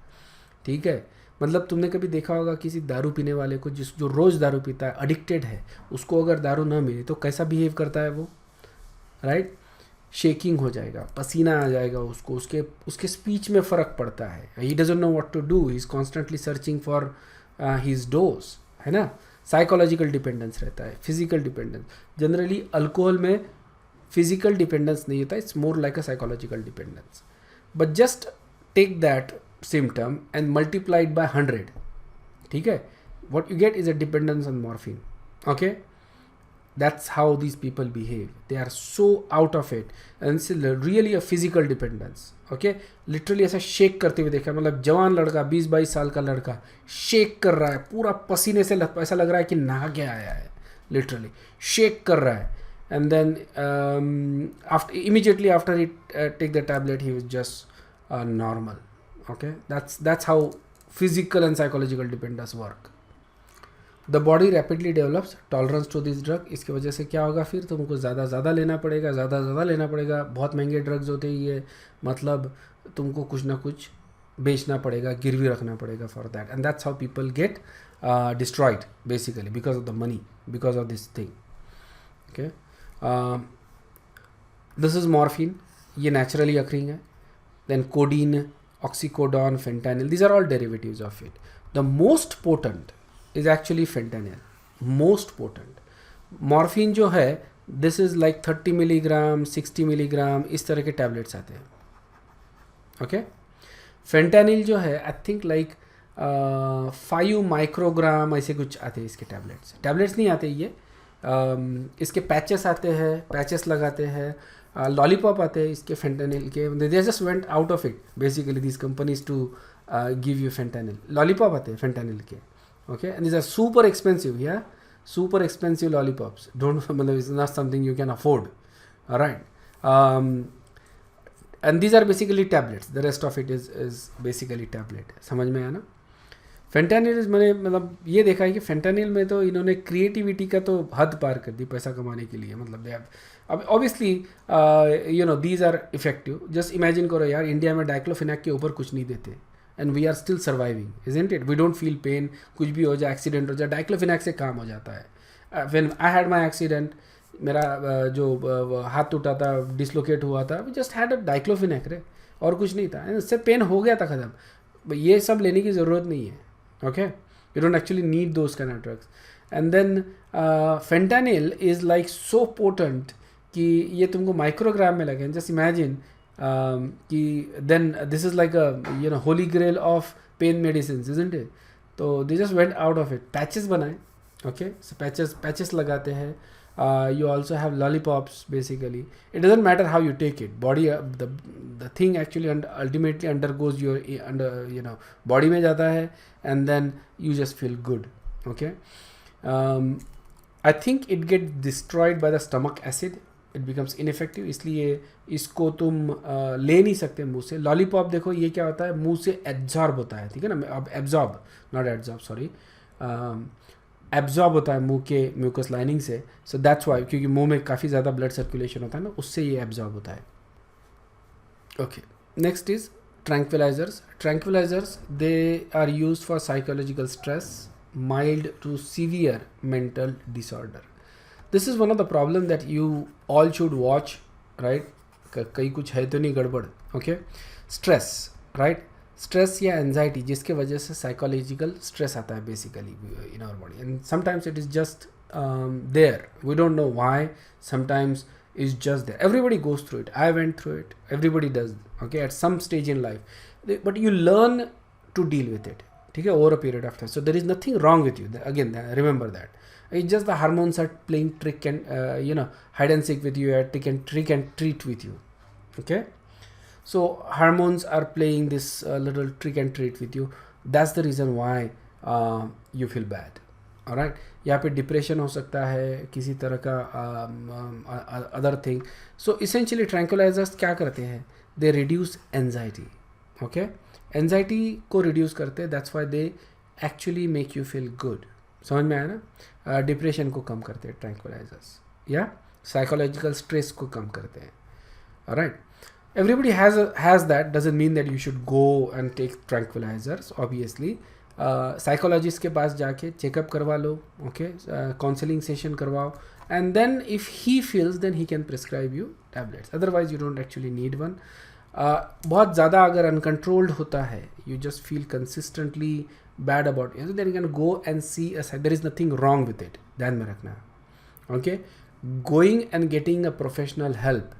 ठीक है। मतलब तुमने कभी देखा होगा किसी दारू पीने वाले को, जो रोज़ दारू पीता है, एडिक्टेड है, उसको अगर दारू ना मिले तो कैसा बिहेव करता है वो, राइट? शेकिंग हो जाएगा, पसीना आ जाएगा उसको, उसके स्पीच में फ़र्क पड़ता है। He doesn't know what to do, he is constantly searching for his dose, है ना। साइकोलॉजिकल डिपेंडेंस रहता है, फिजिकल डिपेंडेंस। जनरली अल्कोहल में फिजिकल डिपेंडेंस नहीं होता, it's more like a psychological dependence. but just take that symptom and multiply it by 100. ठीक है, what you get is a dependence on morphine. Okay, that's how these people behave. They are so out of it, and it's really a physical dependence. Okay, literally ऐसा shake करते हुए देखा, मतलब जवान लड़का 20-22 साल का लड़का शेक कर रहा है, पूरा पसीने से ऐसा लग रहा है कि नहा के आया है, लिटरली शेक कर रहा है. And then immediately after he take the tablet, he was just normal. Okay, that's how physical and psychological dependence work. The body rapidly develops tolerance to this drug. इसकी वजह से क्या होगा, फिर तुमको ज़्यादा लेना पड़ेगा. बहुत महंगे ड्रग्स होते हैं ये, मतलब तुमको कुछ ना कुछ बेचना पड़ेगा, गिरवी रखना पड़ेगा for that. And that's how people get destroyed basically, because of the money, because of this thing. Okay. This is morphine, ये naturally occurring है. Then codeine, oxycodone, fentanyl, these are all derivatives of it. The most potent is actually fentanyl, most potent. Morphine जो है, this is like 30 milligram, 60 milligram, इस तरह के tablets आते हैं. Okay. Fentanyl जो है, I think like 5 microgram ऐसे कुछ आते हैं इसके tablets नहीं आते ये. इसके पैचेस आते हैं, पैचेस लगाते हैं. लॉलीपॉप आते हैं इसके फेंटानिल के. They just went out of it basically this companies to give you fentanyl. Lollipop आते हैं फेंटानिल के. Okay, and this are super expensive. या सुपर एक्सपेंसिव लॉलीपॉप्स, डोंट, मतलब it's not something you can afford. Right. And these are basically tablets. The rest of it is basically tablet. समझ में आया ना. Fentanyl मैंने मतलब ये देखा है कि फेंटानिल में तो इन्होंने क्रिएटिविटी का तो हद पार कर दी पैसा कमाने के लिए. मतलब अब obviously these are effective. Just imagine करो यार, इंडिया में डाइक्लोफिनेक के ऊपर कुछ नहीं देते and we are still surviving, isn't it. We don't feel pain, कुछ भी हो जाए, एक्सीडेंट हो जाए, डाइक्लोफिनेक से काम हो जाता है. When I had my accident, मेरा जो हाथ टूटा था, डिसलोकेट हुआ था, we just had a diclofenac रे, और कुछ नहीं था. इससे पेन हो गया था ख़त्म. ये सब लेने की ज़रूरत नहीं है. Okay, you don't actually need those kind of drugs. And then fentanyl is like so potent कि ये तुमको माइक्रोग्राम में लगे. Just imagine कि then this is like a holy grail of pain medicines, isn't it? तो they just went out of it. Patches बनाए. Okay, so patches लगाते हैं. You also have lollipops basically. It doesn't matter how you take it. Body the thing actually ultimately undergoes your body में जाता है, and then you just feel good. Okay. I think it gets destroyed by the stomach acid. It becomes ineffective. इसलिए इसको तुम ले नहीं सकते मुंह से. लॉलीपॉप देखो ये क्या होता है, मुंह से एब्जॉर्ब होता है. ठीक है ना. अब absorb, not absorb, sorry, absorb होता है मुंह के म्यूकस लाइनिंग से. सो दैट्स वाई, क्योंकि मुंह में काफ़ी ज़्यादा ब्लड सर्कुलेशन होता है ना, उससे ये एब्जॉर्ब होता है. Okay, next is tranquilizers. Tranquilizers, they are used for psychological stress, mild to severe mental disorder. This is one of the problem that you all should watch, right. कहीं कुछ है तो नहीं गड़बड़. Okay, stress, right. स्ट्रेस या anxiety जिसके वजह से साइकोलॉजिकल स्ट्रेस आता है basically in our body, and sometimes it is just there, we don't know why. Sometimes is just there. Everybody goes through it. I went through it. Everybody does, okay, at some stage in life. But you learn to deal with it, ठीक है, over a period of time. So there is nothing wrong with you. Again remember that. It's just the hormones are playing trick and hide and seek with you, trick and treat with you. Okay, so hormones are playing this little trick and treat with you. That's the reason why you feel bad. All right, यहाँ पे depression हो सकता है, किसी तरह का other thing. सो essentially tranquillisers क्या करते हैं, they reduce anxiety. Okay, anxiety को रिड्यूस करते हैं. That's why they actually make you feel good. समझ में आया ना. डिप्रेशन को कम करते हैं ट्रैंक्विलाइजर्स, या साइकोलॉजिकल स्ट्रेस को कम करते हैं. Right. Everybody has that. Doesn't mean that you should go and take tranquilizers. Obviously psychologist के पास जाके चेकअप करवा लो. ओके, काउंसलिंग सेशन करवाओ, and then if he feels then he can prescribe you tablets. Otherwise you don't actually need one. बहुत ज़्यादा अगर uncontrolled होता है, you just feel consistently bad about it, so then you can go and see a side. There is nothing wrong with it. ध्यान में रखना. Okay, going and getting a professional help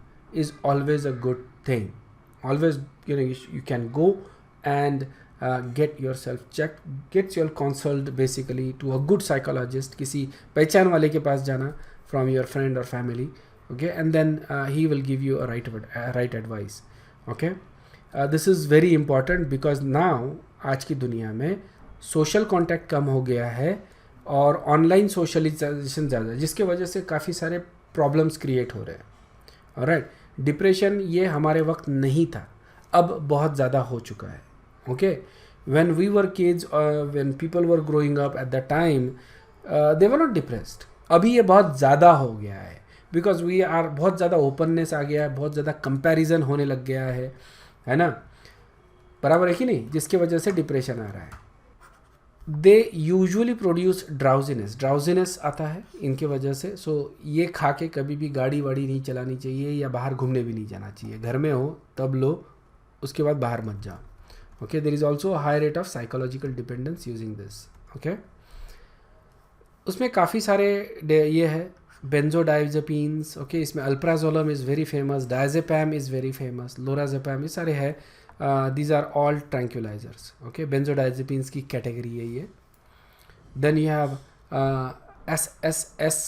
is always a good thing. always, you can go and get yourself checked, get your consult basically to a good psychologist, किसी पहचान वाले के पास जाना from your friend or family, okay, and then he will give you a right advice, okay. This is very important because now आज की दुनिया में social contact कम हो गया है और ऑनलाइन सोशलाइजेशन ज़्यादा, जिसके वजह से काफ़ी सारे प्रॉब्लम्स क्रिएट हो रहे हैं, ऑलराइट. डिप्रेशन ये हमारे वक्त नहीं था, अब बहुत ज़्यादा हो चुका है, okay. When we were kids, when people were growing up at the time, they were not depressed. अभी ये बहुत ज़्यादा हो गया है बिकॉज वी आर, बहुत ज़्यादा ओपननेस आ गया है, बहुत ज़्यादा कंपैरिजन होने लग गया है ना, बराबर है कि नहीं, जिसकी वजह से डिप्रेशन आ रहा है. दे यूजुअली प्रोड्यूस ड्राउजीनेस आता है इनके वजह से. सो ये खा के कभी भी गाड़ी वाड़ी नहीं चलानी चाहिए या बाहर घूमने भी नहीं जाना चाहिए. घर में हो तब लो, उसके बाद बाहर मत जाओ, okay. There is also high rate of psychological dependence using this, okay. उसमें काफ़ी सारे ये है, बेंजोडाइजेपिन्स, ओके. इसमें alprazolam is very famous, diazepam is very famous, lorazepam, ये सारे है. These are all tranquilizers, okay. Benzodiazepines की कैटेगरी है ये. Then you have SSRI,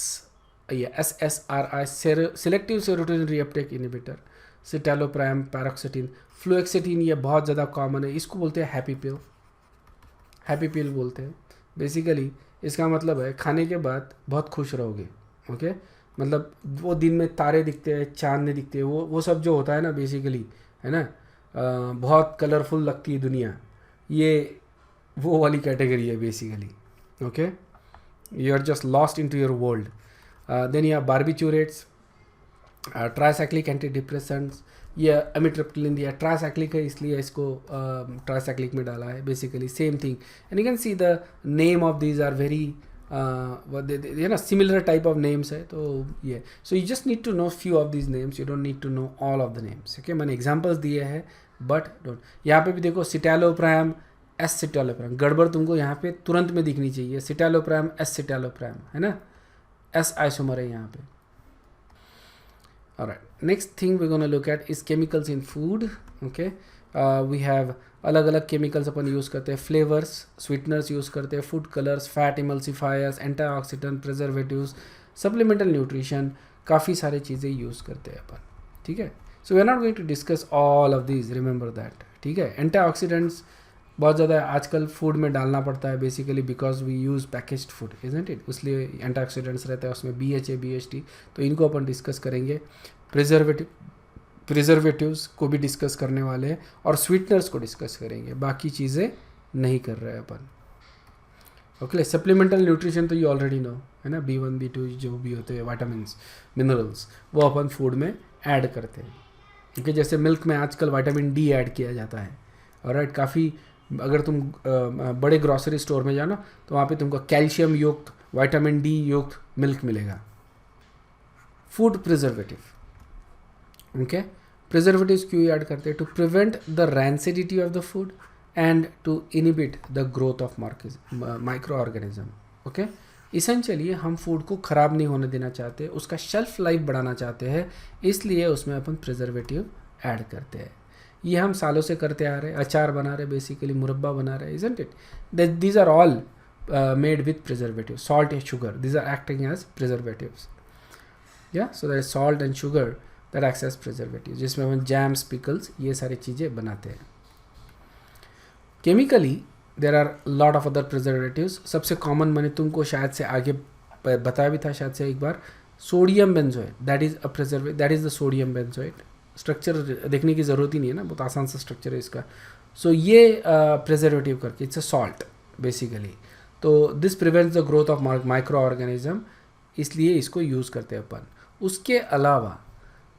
selective serotonin reuptake inhibitor, citalopram, paroxetine, fluoxetine, ये बहुत ज़्यादा कॉमन है. इसको बोलते हैं हैप्पी पिल बोलते हैं. बेसिकली इसका मतलब है खाने के बाद बहुत खुश रहोगे, ओके. मतलब वो दिन में तारे दिखते हैं, चांद नहीं दिखते, वो सब जो होता है ना बेसिकली, है ना, बहुत कलरफुल लगती है दुनिया, ये वो वाली कैटेगरी है basically, okay. You are just lost into your world. Then you have barbiturates, tricyclic antidepressants. ये अमिट्रिप्टिलिन दिया, ट्राइसाइक्लिक है इसलिए इसको ट्राइसाइक्लिक में डाला है. Basically same thing, and you can see the name of these are very ये ना सिमिलर टाइप ऑफ नेम्स है. तो ये, so you just need to know few of these names, you don't need to know all of the names, okay. मैंने examples दिए हैं but don't. यहाँ पे भी देखो, सिटालोप्रैम, एसिटालोप्रैम, गड़बड़ तुमको यहाँ पे तुरंत में दिखनी चाहिए. सिटालोप्रैम, एसिटालोप्रैम, है ना, एस आइसोमर है यहाँ पे. Alright, next thing we gonna look at is chemicals in food, okay. We have अलग अलग केमिकल्स अपन यूज़ करते हैं. फ्लेवर्स, स्वीटनर्स यूज़ करते हैं, food colours, fat emulsifiers, antioxidant, preservatives, supplemental nutrition, काफ़ी सारी चीज़ें यूज़ करते हैं अपन, ठीक है. So we are not going to discuss all of these, remember that, ठीक है. एंटीऑक्सीडेंट्स बहुत ज़्यादा आजकल फूड में डालना पड़ता है basically because we use packaged food, isn't it, इसलिए एंटीऑक्सीडेंट्स रहता है उसमें, BHA, BHT, तो इनको अपन डिस्कस करेंगे. प्रिजर्वेटिव्स को भी डिस्कस करने वाले हैं और स्वीटनर्स को डिस्कस करेंगे, बाकी चीज़ें नहीं कर रहे हैं अपन, ओके. सप्लीमेंटल न्यूट्रिशन तो यू ऑलरेडी नो, है ना, B1, B2 जो भी होते हैं विटामिन्स, मिनरल्स, वो अपन फूड में ऐड करते हैं, क्योंकि जैसे मिल्क में आजकल विटामिन D ऐड किया जाता है, ऑलराइट. काफ़ी, अगर तुम बड़े ग्रॉसरी स्टोर में जाओ ना तो वहाँ पे तुमको कैल्शियम युक्त, विटामिन D युक्त मिल्क मिलेगा. Food preservative, okay. प्रिजर्वेटिव्स क्यों ऐड करते हैं? To prevent the rancidity of the food and to inhibit the growth of micro organism, okay. Essentially हम फूड को ख़राब नहीं होने देना चाहते, उसका शेल्फ लाइफ बढ़ाना चाहते हैं, इसलिए उसमें अपन प्रिजर्वेटिव ऐड करते हैं. ये हम सालों से करते आ रहे हैं, अचार बना रहे, बेसिकली मुरब्बा बना रहे, isn't it. These are all made with preservative. Salt and sugar, these are acting as preservatives, yeah. So that is salt and sugar that acts as preservative, जिसमें हम जैम्स, पिकल्स, ये सारी चीज़ें बनाते हैं. Chemically there are lot of other preservatives. सबसे common मैंने तुमको शायद से आगे बताया भी था शायद से एक बार, sodium benzoate, that is a preservative, that is the sodium benzoate. Structure देखने की ज़रूरत ही नहीं है ना, बहुत आसान सा स्ट्रक्चर है इसका. सो ये प्रिजर्वेटिव करके, इट्स अ सॉल्ट बेसिकली. तो this prevents the growth of micro organism, इसलिए इसको यूज़ करते हैं अपन. उसके अलावा,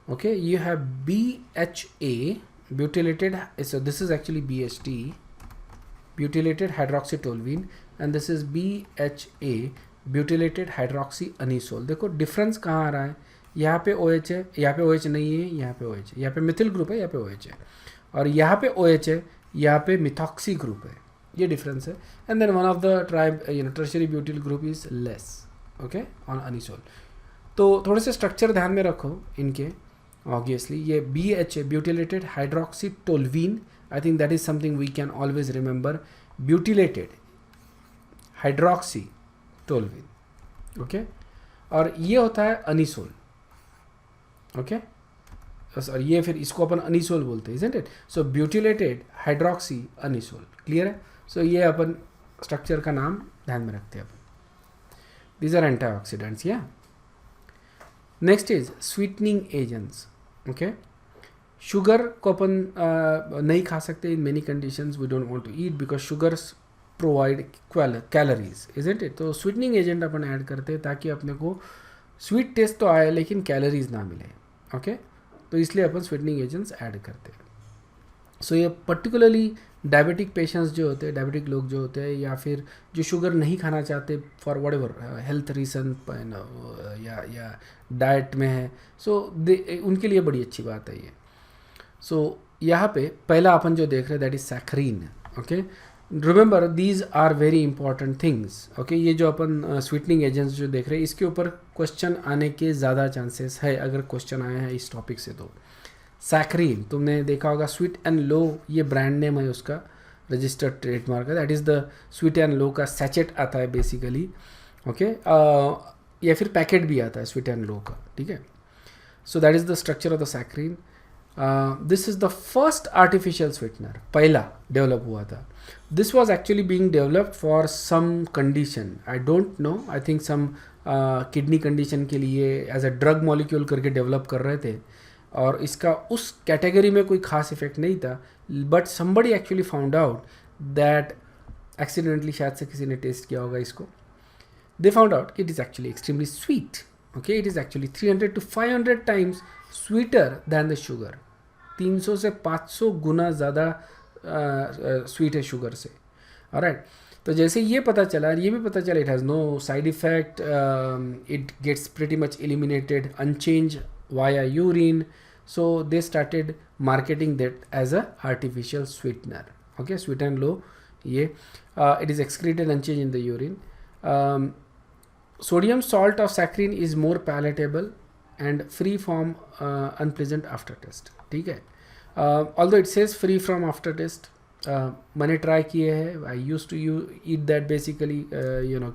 okay, you have BHA, butylated, so this is actually BHT, butylated hydroxytoluene, and this is BHA, butylated hydroxyanisole. देखो difference कहाँ आ रहा है, यहाँ पे OH है, यहाँ पे OH नहीं है, यहाँ पे OH है, यहाँ पे मिथिल ग्रुप है, यहाँ पे OH है, और यहाँ पे OH है, यहाँ पे मिथॉक्सी ग्रुप है, ये डिफरेंस है. And then one of the tertiary butyl group is less, okay, on anisole. तो थोड़े से स्ट्रक्चर ध्यान में रखो इनके, obviously. ये BHA, butylated hydroxytoluene. I think that is something we can always remember. Butylated hydroxytoluene. Okay. और ये होता है अनिसोल. Okay. और ये फिर इसको अपन अनिसोल बोलते हैं, isn't it? So butylated hydroxy anisole. Clear है? So ये अपन स्ट्रक्चर का नाम ध्यान में रखते हैं अपन. These are antioxidants, yeah. Next is sweetening agents. Okay. Sugar को अपन नहीं खा सकते in many conditions. We don't want to eat because sugars provide calories, isn't it? तो sweetening agent अपन ऐड करते हैं ताकि अपने को स्वीट टेस्ट तो आए लेकिन कैलोरीज ना मिले. ओके. तो इसलिए अपन स्वीटनिंग एजेंट्स ऐड करते हैं. सो ये पर्टिकुलरली डायबिटिक पेशेंट्स जो होते हैं, डायबिटिक लोग जो होते हैं, या फिर जो शुगर नहीं खाना चाहते for what ever health reason या डाइट में है, सो उनके लिए बड़ी अच्छी बात है ये. सो यहाँ पे पहला अपन जो देख रहे हैं that is saccharin. Okay. Remember these are very important things. Okay. ये जो अपन स्वीटनिंग एजेंट्स जो देख रहे हैं इसके ऊपर क्वेश्चन आने के ज़्यादा चांसेस है अगर क्वेश्चन आए हैं इस टॉपिक से. तो सैकरीन तुमने देखा होगा, स्वीट एंड लो ये ब्रांड नेम है उसका, रजिस्टर्ड ट्रेडमार्क है. That is the sweet and low का सैचेट आता है बेसिकली. ओके. या फिर पैकेट भी आता है स्वीट एंड लो का. ठीक है. So that is the structure of the saccharin. This is the first artificial sweetener, पहला डेवलप हुआ था. This was actually being developed for some condition, I don't know, I think some kidney condition के लिए as a drug molecule करके develop कर रहे थे. और इसका उस कैटेगरी में कोई खास इफेक्ट नहीं था, but somebody actually found out that, accidentally शायद से किसी ने टेस्ट किया होगा इसको, they found out it is actually extremely sweet. Okay. It is actually 300 to 500 times sweeter than the sugar. 300 से 500 गुना ज़्यादा स्वीट है शुगर से. ऑलराइट. तो जैसे ये पता चला, ये भी पता चला it has no side effect, it gets pretty much eliminated unchanged via urine. So they started marketing that as a artificial sweetener. Okay. Sweet and low, it is excreted and changed in the urine. Sodium salt of saccharin is more palatable and free from unpleasant aftertaste. ठीक है. Although it says free from aftertaste, मैंने try किए हैं. I used to eat that basically.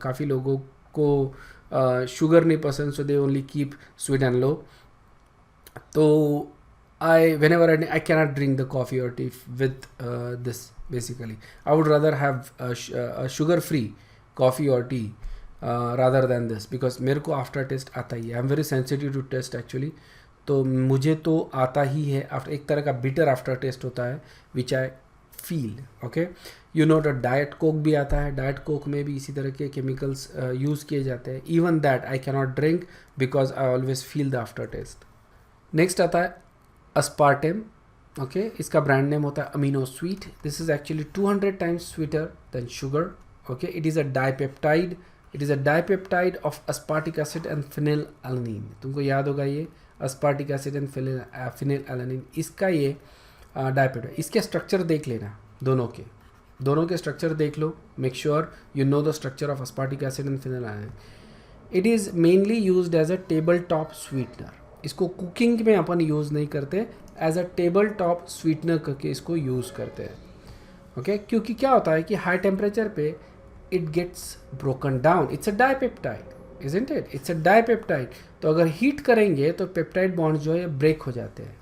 काफ़ी लोगों को sugar नहीं पसंद, so they only keep sweet and low. तो whenever I cannot drink the coffee or tea with this basically. I would rather have a sugar-free coffee or tea rather than this because मेरे को after taste आता ही है. I'm very sensitive to taste actually. तो मुझे तो आता ही है. एक तरह का bitter after taste होता है which I feel. Okay. You know the diet coke भी आता है. diet coke में भी इसी तरह के chemicals use किए जाते हैं. Even that I cannot drink because I always feel the after taste. Next आता है अस्पार्टेम. ओके. इसका ब्रांड नेम होता है Aminosweet. This is actually 200 times sweeter than sugar. Okay. It is a dipeptide. It is a dipeptide of aspartic acid and phenylalanine. तुमको याद होगा ये aspartic acid and phenylalanine, इसका ये dipeptide. इसके structure देख लेना, दोनों के स्ट्रक्चर देख लो. Make sure you know the structure of aspartic acid and phenylalanine. It is mainly used as a table top sweetener. इसको कुकिंग में अपन यूज़ नहीं करते, as a table top sweetener करके इसको यूज़ करते हैं. ओके. क्योंकि क्या होता है कि हाई टेम्परेचर पे it gets broken down. It's a dipeptide, isn't it? It's a dipeptide. तो अगर हीट करेंगे तो पेप्टाइड बॉन्ड जो है ब्रेक हो जाते हैं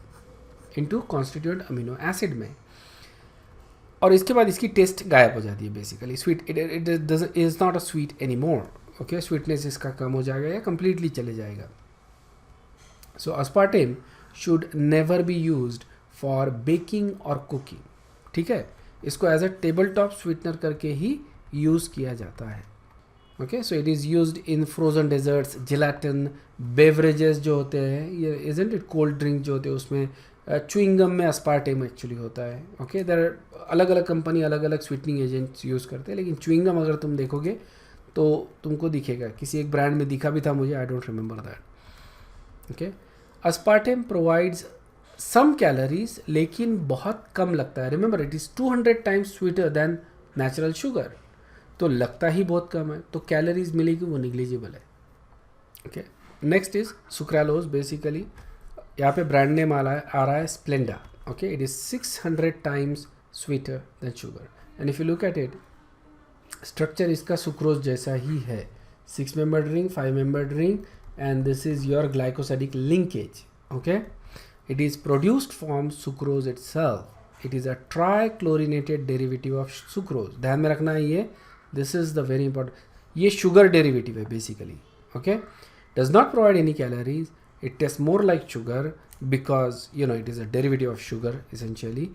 इनटू कॉन्स्टिट्यूएंट अमीनो एसिड में, और इसके बाद इसकी टेस्ट गायब हो जाती है basically. Sweet it is not a sweet any more. Okay. Sweetness इसका कम हो जाएगा या कम्प्लीटली चले जाएगा. So aspartame should never be used for baking or cooking. ठीक है. इसको as a table top sweetener करके ही यूज़ किया जाता है. Okay. So it is used in frozen desserts, gelatin, beverages जो होते हैं, ये इजंट इट, कोल्ड ड्रिंक जो होते हैं उसमें च्युइंगम में अस्पार्टेम एक्चुअली होता है. ओके. देयर अलग अलग कंपनी अलग अलग स्वीटनिंग एजेंट्स यूज़ करते हैं, लेकिन च्युइंगम अगर तुम देखोगे तो तुमको दिखेगा. किसी एक ब्रांड में दिखा भी था मुझे, I don't remember that. Okay. Aspartame provides some calories, लेकिन बहुत कम लगता है. Remember it is 200 times sweeter than natural sugar. तो लगता ही बहुत कम है, तो कैलोरीज मिलेगी वो निग्लिजिबल है. Okay. Next is sucralose. Basically यहाँ पे ब्रांड नेम आ रहा है Splenda. Okay, it is 600 times sweeter than sugar. And if you look at it, structure इसका सुक्रोज जैसा ही है. 6 membered ring, 5 membered ring, and this is your glycosidic linkage. Okay, it is produced from sucrose itself. It is a trichlorinated derivative of sucrose. ध्यान में रखना है ये. This is the very important. ये sugar derivative है basically. Okay, does not provide any calories. It tastes more like sugar because it is a derivative of sugar essentially.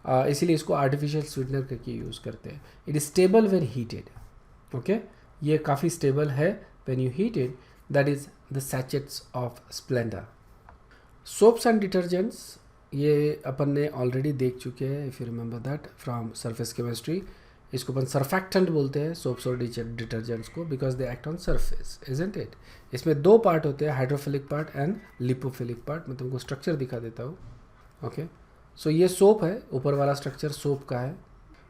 इसीलिए इसको artificial sweetener करके यूज़ करते हैं. It is stable when heated. Okay, ये काफ़ी stable है when you heat it. That is the sachets of Splenda. Soaps and detergents, ये अपन ने ऑलरेडी देख चुके हैं if you remember that from surface chemistry. इसको अपन सरफेक्टेंट बोलते हैं सोप्स और डिटर्जेंट्स को because they act on surface, isn't it. इसमें 2 पार्ट होते हैं, hydrophilic part and lipophilic part. मैं तुमको स्ट्रक्चर दिखा देता हूँ. ओके, सो ये सोप है, ऊपर वाला स्ट्रक्चर सोप का है.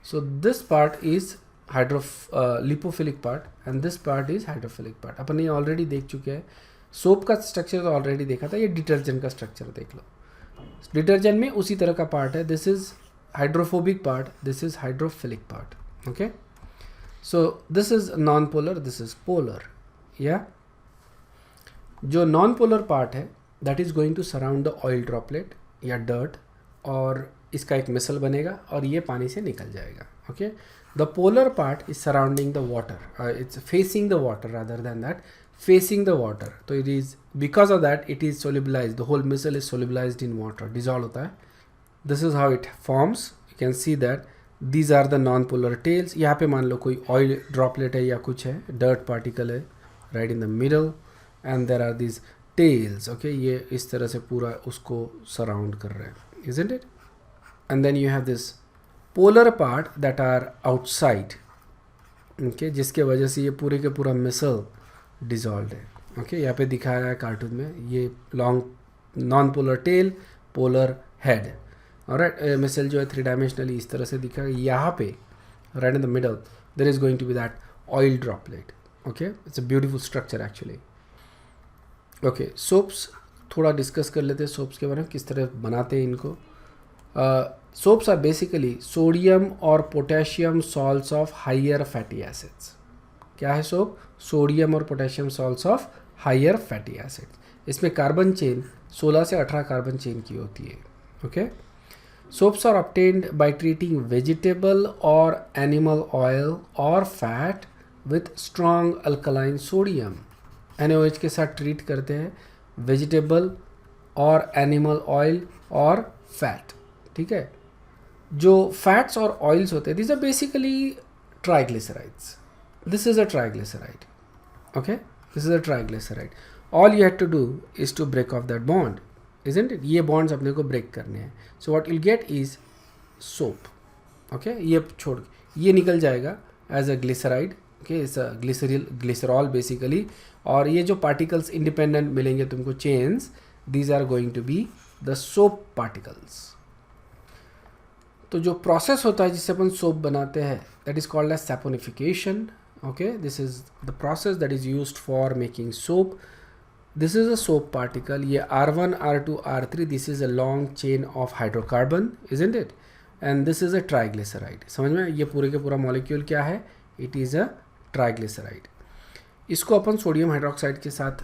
So this part is lipophilic part and this part is hydrophilic part. अपन ये ऑलरेडी देख चुके हैं. सोप का स्ट्रक्चर तो ऑलरेडी देखा था. ये डिटर्जेंट का स्ट्रक्चर देख लो. डिटर्जेंट में उसी तरह का पार्ट है. This is hydrophobic part, this is hydrophilic part. Okay, so this is non polar, this is polar. या जो नॉन पोलर पार्ट है that is going to surround the oil droplet या डर्ट, और इसका एक मिसल बनेगा और ये पानी से निकल जाएगा. Okay, the polar part is surrounding the water, it's facing the water rather than that facing the water. So it is because of that it is solubilized. The whole missile is solubilized in water, dissolve होता है. This is how it forms. You can see that these are the non-polar tails. यहाँ पे मान लो कोई oil droplet है या कुछ है, dirt particle है right in the middle, and there are these tails. Okay, ये इस तरह से पूरा उसको surround कर रहे हैं, isn't it? And then you have this polar part that are outside. Okay, जिसके वजह से ये पूरे के पूरा missile डिजॉल्व है. ओके, यहाँ पे दिखाया है कार्टून में. ये long non polar tail, polar head. Alright, micelle जो है 3 डायमेंशनली इस तरह से दिखा है. यहाँ पे right in the middle there is going to be that oil droplet. Okay, it's a beautiful structure actually. Okay, soaps थोड़ा डिस्कस कर लेते हैं. सोप्स के बारे में किस तरह बनाते हैं इनको. सोप्स आर बेसिकली सोडियम और potassium salts of higher fatty acids. क्या है सोप? सोडियम और potassium salts of higher fatty acids. इसमें कार्बन चेन 16 से 18 कार्बन चेन की होती है. Okay, soaps are obtained by treating vegetable और एनिमल ऑयल और fat with strong alkaline sodium. NaOH के साथ ट्रीट करते हैं वेजिटेबल और एनिमल ऑयल और फैट. ठीक है, जो फैट्स और ऑयल्स होते हैं these are basically triglycerides. This is a triglyceride. Okay, this is a triglyceride. All you have to do is to break off that bond, isn't it? ये bonds अपने को break करने हैं. So what you'll get is soap. Okay, ये छोड़ ये निकल जाएगा as a glyceride. Okay, it's a glycerol basically. और ये जो particles independent मिलेंगे तुमको chains, these are going to be the soap particles. तो जो process होता है जिससे अपन soap बनाते हैं that is called as saponification. Okay, this is the process that is used for making soap. This is a soap particle. ये R1, R2, R3. This is a long chain of hydrocarbon, isn't it? And this is a triglyceride. समझ में? ये पूरे के पूरा molecule क्या है? It is a triglyceride. इसको अपन सोडियम हाइड्रोक्साइड के साथ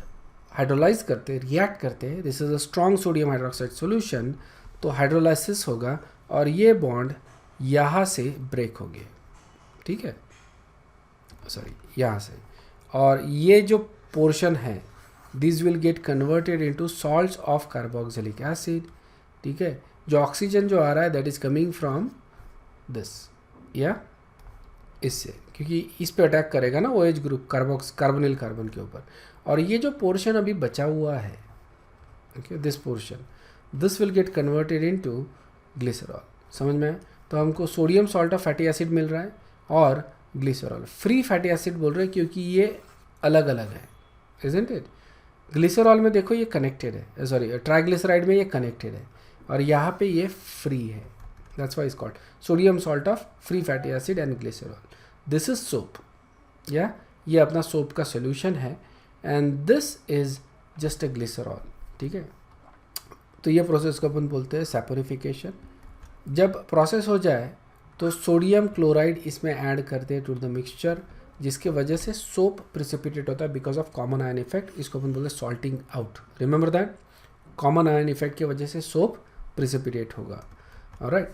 हाइड्रोलाइज करते हैं, रिएक्ट करते हैं. This is a strong sodium hydroxide solution. तो हाइड्रोलाइसिस होगा और ये बॉन्ड यहाँ से ब्रेक होंगे. ठीक है, सॉरी यहाँ से. और ये जो पोर्शन है this will get converted into salts of carboxylic acid. ठीक है, जो ऑक्सीजन जो आ रहा है that is coming from this या इससे, क्योंकि इस पे अटैक करेगा ना OH ग्रुप कार्बोनिल कार्बन के ऊपर. और ये जो पोर्शन अभी बचा हुआ है, okay, this portion this will get converted into glycerol. समझ में? तो हमको sodium salt of fatty acid मिल रहा है और ग्लिसरॉल. फ्री फैटी एसिड बोल रहे हैं क्योंकि ये अलग अलग है, इजंट इट? ग्लिसरॉल में देखो ये कनेक्टेड है, सॉरी ट्राइग्लिसराइड में ये कनेक्टेड है और यहाँ पे ये फ्री है. That's why it's called sodium salt of free fatty acid and glycerol. This is soap. या ये अपना सोप का सोल्यूशन है and this is just a glycerol. ठीक है, तो ये प्रोसेस को अपन बोलते हैं सैपोरिफिकेशन। जब प्रोसेस हो जाए तो सोडियम क्लोराइड इसमें ऐड करते हैं टू द मिक्सचर, जिसके वजह से सोप प्रिसिपिटेट होता है because of common ion effect. इसको अपन बोलते हैं salting out. Remember that, common ion effect की वजह से सोप प्रिसिपिटेट होगा। Alright,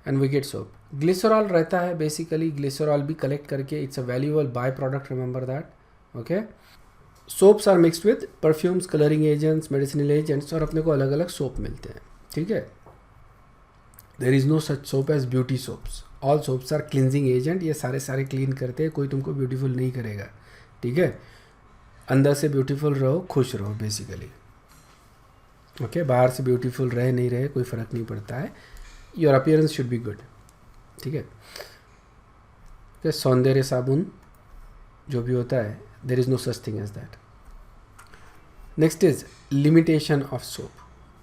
and we get soap. Glycerol रहता है, बेसिकली ग्लिसरॉल भी कलेक्ट करके it's a valuable by product, remember that. Okay, soaps are mixed with perfumes, colouring agents, medicinal agents, और अपने को अलग अलग सोप मिलते हैं। ठीक है, there is no such soap as beauty soaps, all soaps are cleansing agent. ये सारे क्लीन करते हैं, कोई तुमको ब्यूटीफुल नहीं करेगा। ठीक है, अंदर से ब्यूटीफुल रहो, खुश रहो बेसिकली। ओके, बाहर से ब्यूटीफुल रहे नहीं रहे कोई फ़र्क नहीं पड़ता है, your appearance should be good. ठीक है, सौंदर्य साबुन जो भी होता है, there is no such thing as that. Next is limitation of soap.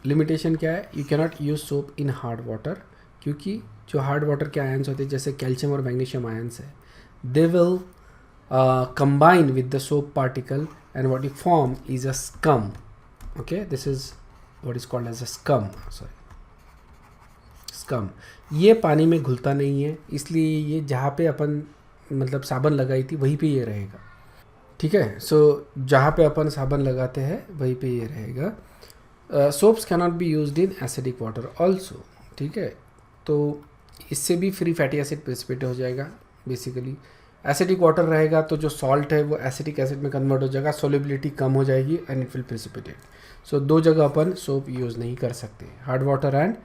Limitation क्या है? You cannot use soap in hard water, क्योंकि जो हार्ड वाटर के आयंस होते हैं जैसे कैल्शियम और मैग्नीशियम आयंस है, they will combine with the soap particle and what you form is a scum. Okay, this is what is called as a scum. scum ये पानी में घुलता नहीं है, इसलिए ये जहाँ पे अपन मतलब साबन लगाई थी वहीं पे ये रहेगा। ठीक है, सो जहाँ पे अपन साबन लगाते हैं वहीं पे ये रहेगा। Soaps cannot be used in acidic water also. ठीक है, तो इससे भी फ्री फैटी एसिड प्रेसिपिटेट हो जाएगा। बेसिकली एसिडिक वाटर रहेगा तो जो सॉल्ट है वो एसिडिक एसिड में कन्वर्ट हो जाएगा, सोलिबिलिटी कम हो जाएगी एंड इट विल प्रेसिपिटेट। सो दो जगह अपन सोप यूज़ नहीं कर सकते, hard water and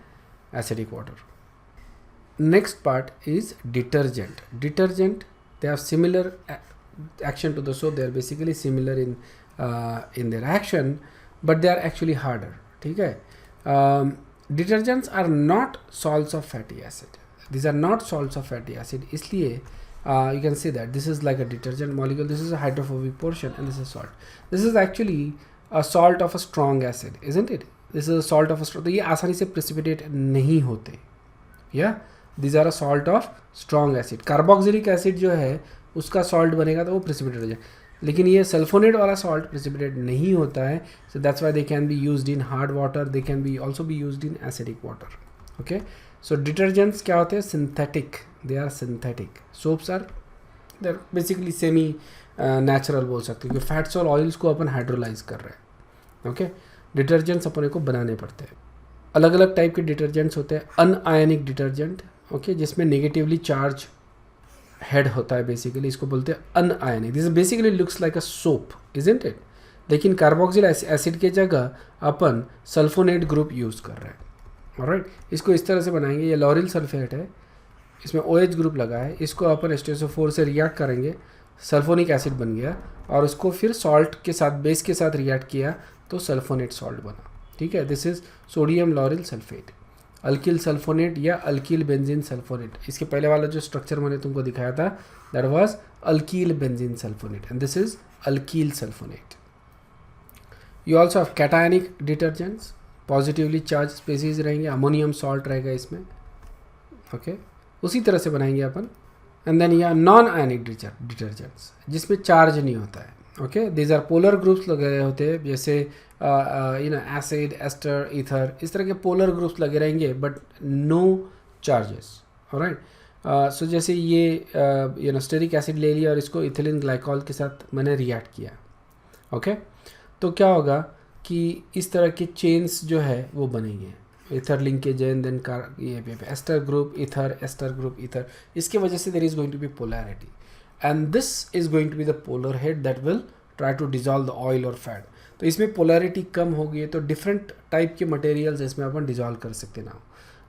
acidic water. Next part is detergent. Detergent, they have similar action to the soap, they are basically similar in their action, but they are actually harder. ठीक है, detergents are not salts of fatty acid. These are not salts of fatty acid, इसलिए you can see that this is like a detergent molecule, this is a hydrophobic portion and this is salt. This is actually a salt of a strong acid, isn't it? This is a salt of a strong, तो ये आसानी से precipitate नहीं होते। Yeah, these are a salt of strong acid. Carboxylic acid जो है उसका salt बनेगा तो वो प्रेसिपिटेट हो जाए, लेकिन ये सल्फोनेट वाला सॉल्ट प्रेसिपिटेट नहीं होता है। So that's why they can be used in hard water, they can be also be used in acidic water. Okay, so detergents क्या होते हैं? Synthetic, they are synthetic. Soaps are they are basically semi natural बोल सकते हैं, क्योंकि fats और oils को अपन hydrolyse कर रहे हैं। ओके, डिटर्जेंट्स अपने को बनाने पड़ते हैं। अलग अलग टाइप के डिटर्जेंट्स होते हैं। अनआयनिक डिटर्जेंट, ओके, जिसमें नेगेटिवली चार्ज हेड होता है, बेसिकली इसको बोलते हैं anionic. This basically looks like a soap, isn't it? लेकिन कार्बोक्सिल एसिड के जगह अपन सल्फोनेट ग्रुप यूज़ कर रहे हैं। ऑलराइट, इसको इस तरह से बनाएंगे। ये लॉरिल सल्फेट है, इसमें OH ग्रुप लगा है, इसको अपन H2SO4 से रिएक्ट करेंगे, सल्फोनिक एसिड बन गया, और उसको फिर सॉल्ट के साथ, बेस के साथ रिएक्ट किया तो सल्फोनेट सॉल्ट बना। ठीक है, this is sodium lauryl sulphate. Alkyl sulphonate या अल्किल बेंजीन सल्फोनेट, इसके पहले वाला जो स्ट्रक्चर मैंने तुमको दिखाया था that was alkyl benzene sulphonate and this is alkyl sulphonate. You also have cationic detergents, positively charge species रहेंगे, अमोनियम सॉल्ट रहेगा इसमें। ओके, उसी तरह से बनाएंगे अपन। एंड देन यह नॉन आयनिक डिटर्जेंट्स, जिसमें चार्ज नहीं होता है। Okay, these are polar groups लगे होते हैं, जैसे एसिड, एस्टर, ईथर, इस तरह के पोलर ग्रुप्स लगे रहेंगे बट नो चार्जेस। ऑलराइट, सो जैसे ये स्टेरिक एसिड ले लिया और इसको इथिलीन ग्लाइकॉल के साथ मैंने रिएक्ट किया। ओके, तो क्या होगा कि इस तरह के चेन्स जो है वो बनेंगे, ईथर लिंकेज एंड देन ये ester group ether, ester group ether. इसके वजह से there is going to be polarity and this is going to be the polar head that will try to dissolve the oil और fat. तो इसमें polarity कम हो गई है, तो डिफरेंट टाइप के मटेरियल्स इसमें अपन डिजॉल्व कर सकते ना।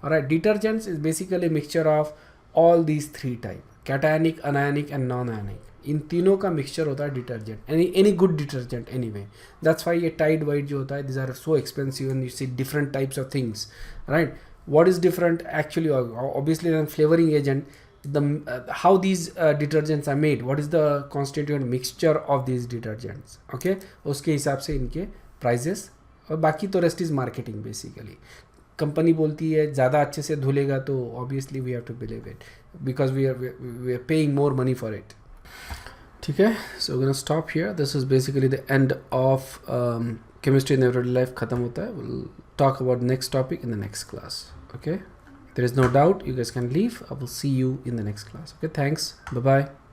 Alright, detergents is basically mixture of all these three type, cationic, anionic and non ionic. इन तीनों का मिक्सचर होता है detergent, any good detergent anyway. That's why ये टाइड वाइट जो होता है, this are so expensive and you see different types of things. Right, what is different actually? Obviously then flavouring agent, how these detergents are made, what is the constituent mixture of these detergents, okay, उसके हिसाब से इनके prices, और बाकी तो rest is marketing basically। Company बोलती है ज़्यादा अच्छे से धुलेगा तो obviously we have to believe it because we are paying more money for it। ठीक है, so we're gonna stop here. This is basically the end of chemistry in everyday life खत्म होता है. We'll talk about next topic in the next class. Okay, there is no doubt. You guys can leave. I will see you in the next class. Okay, thanks. Bye bye.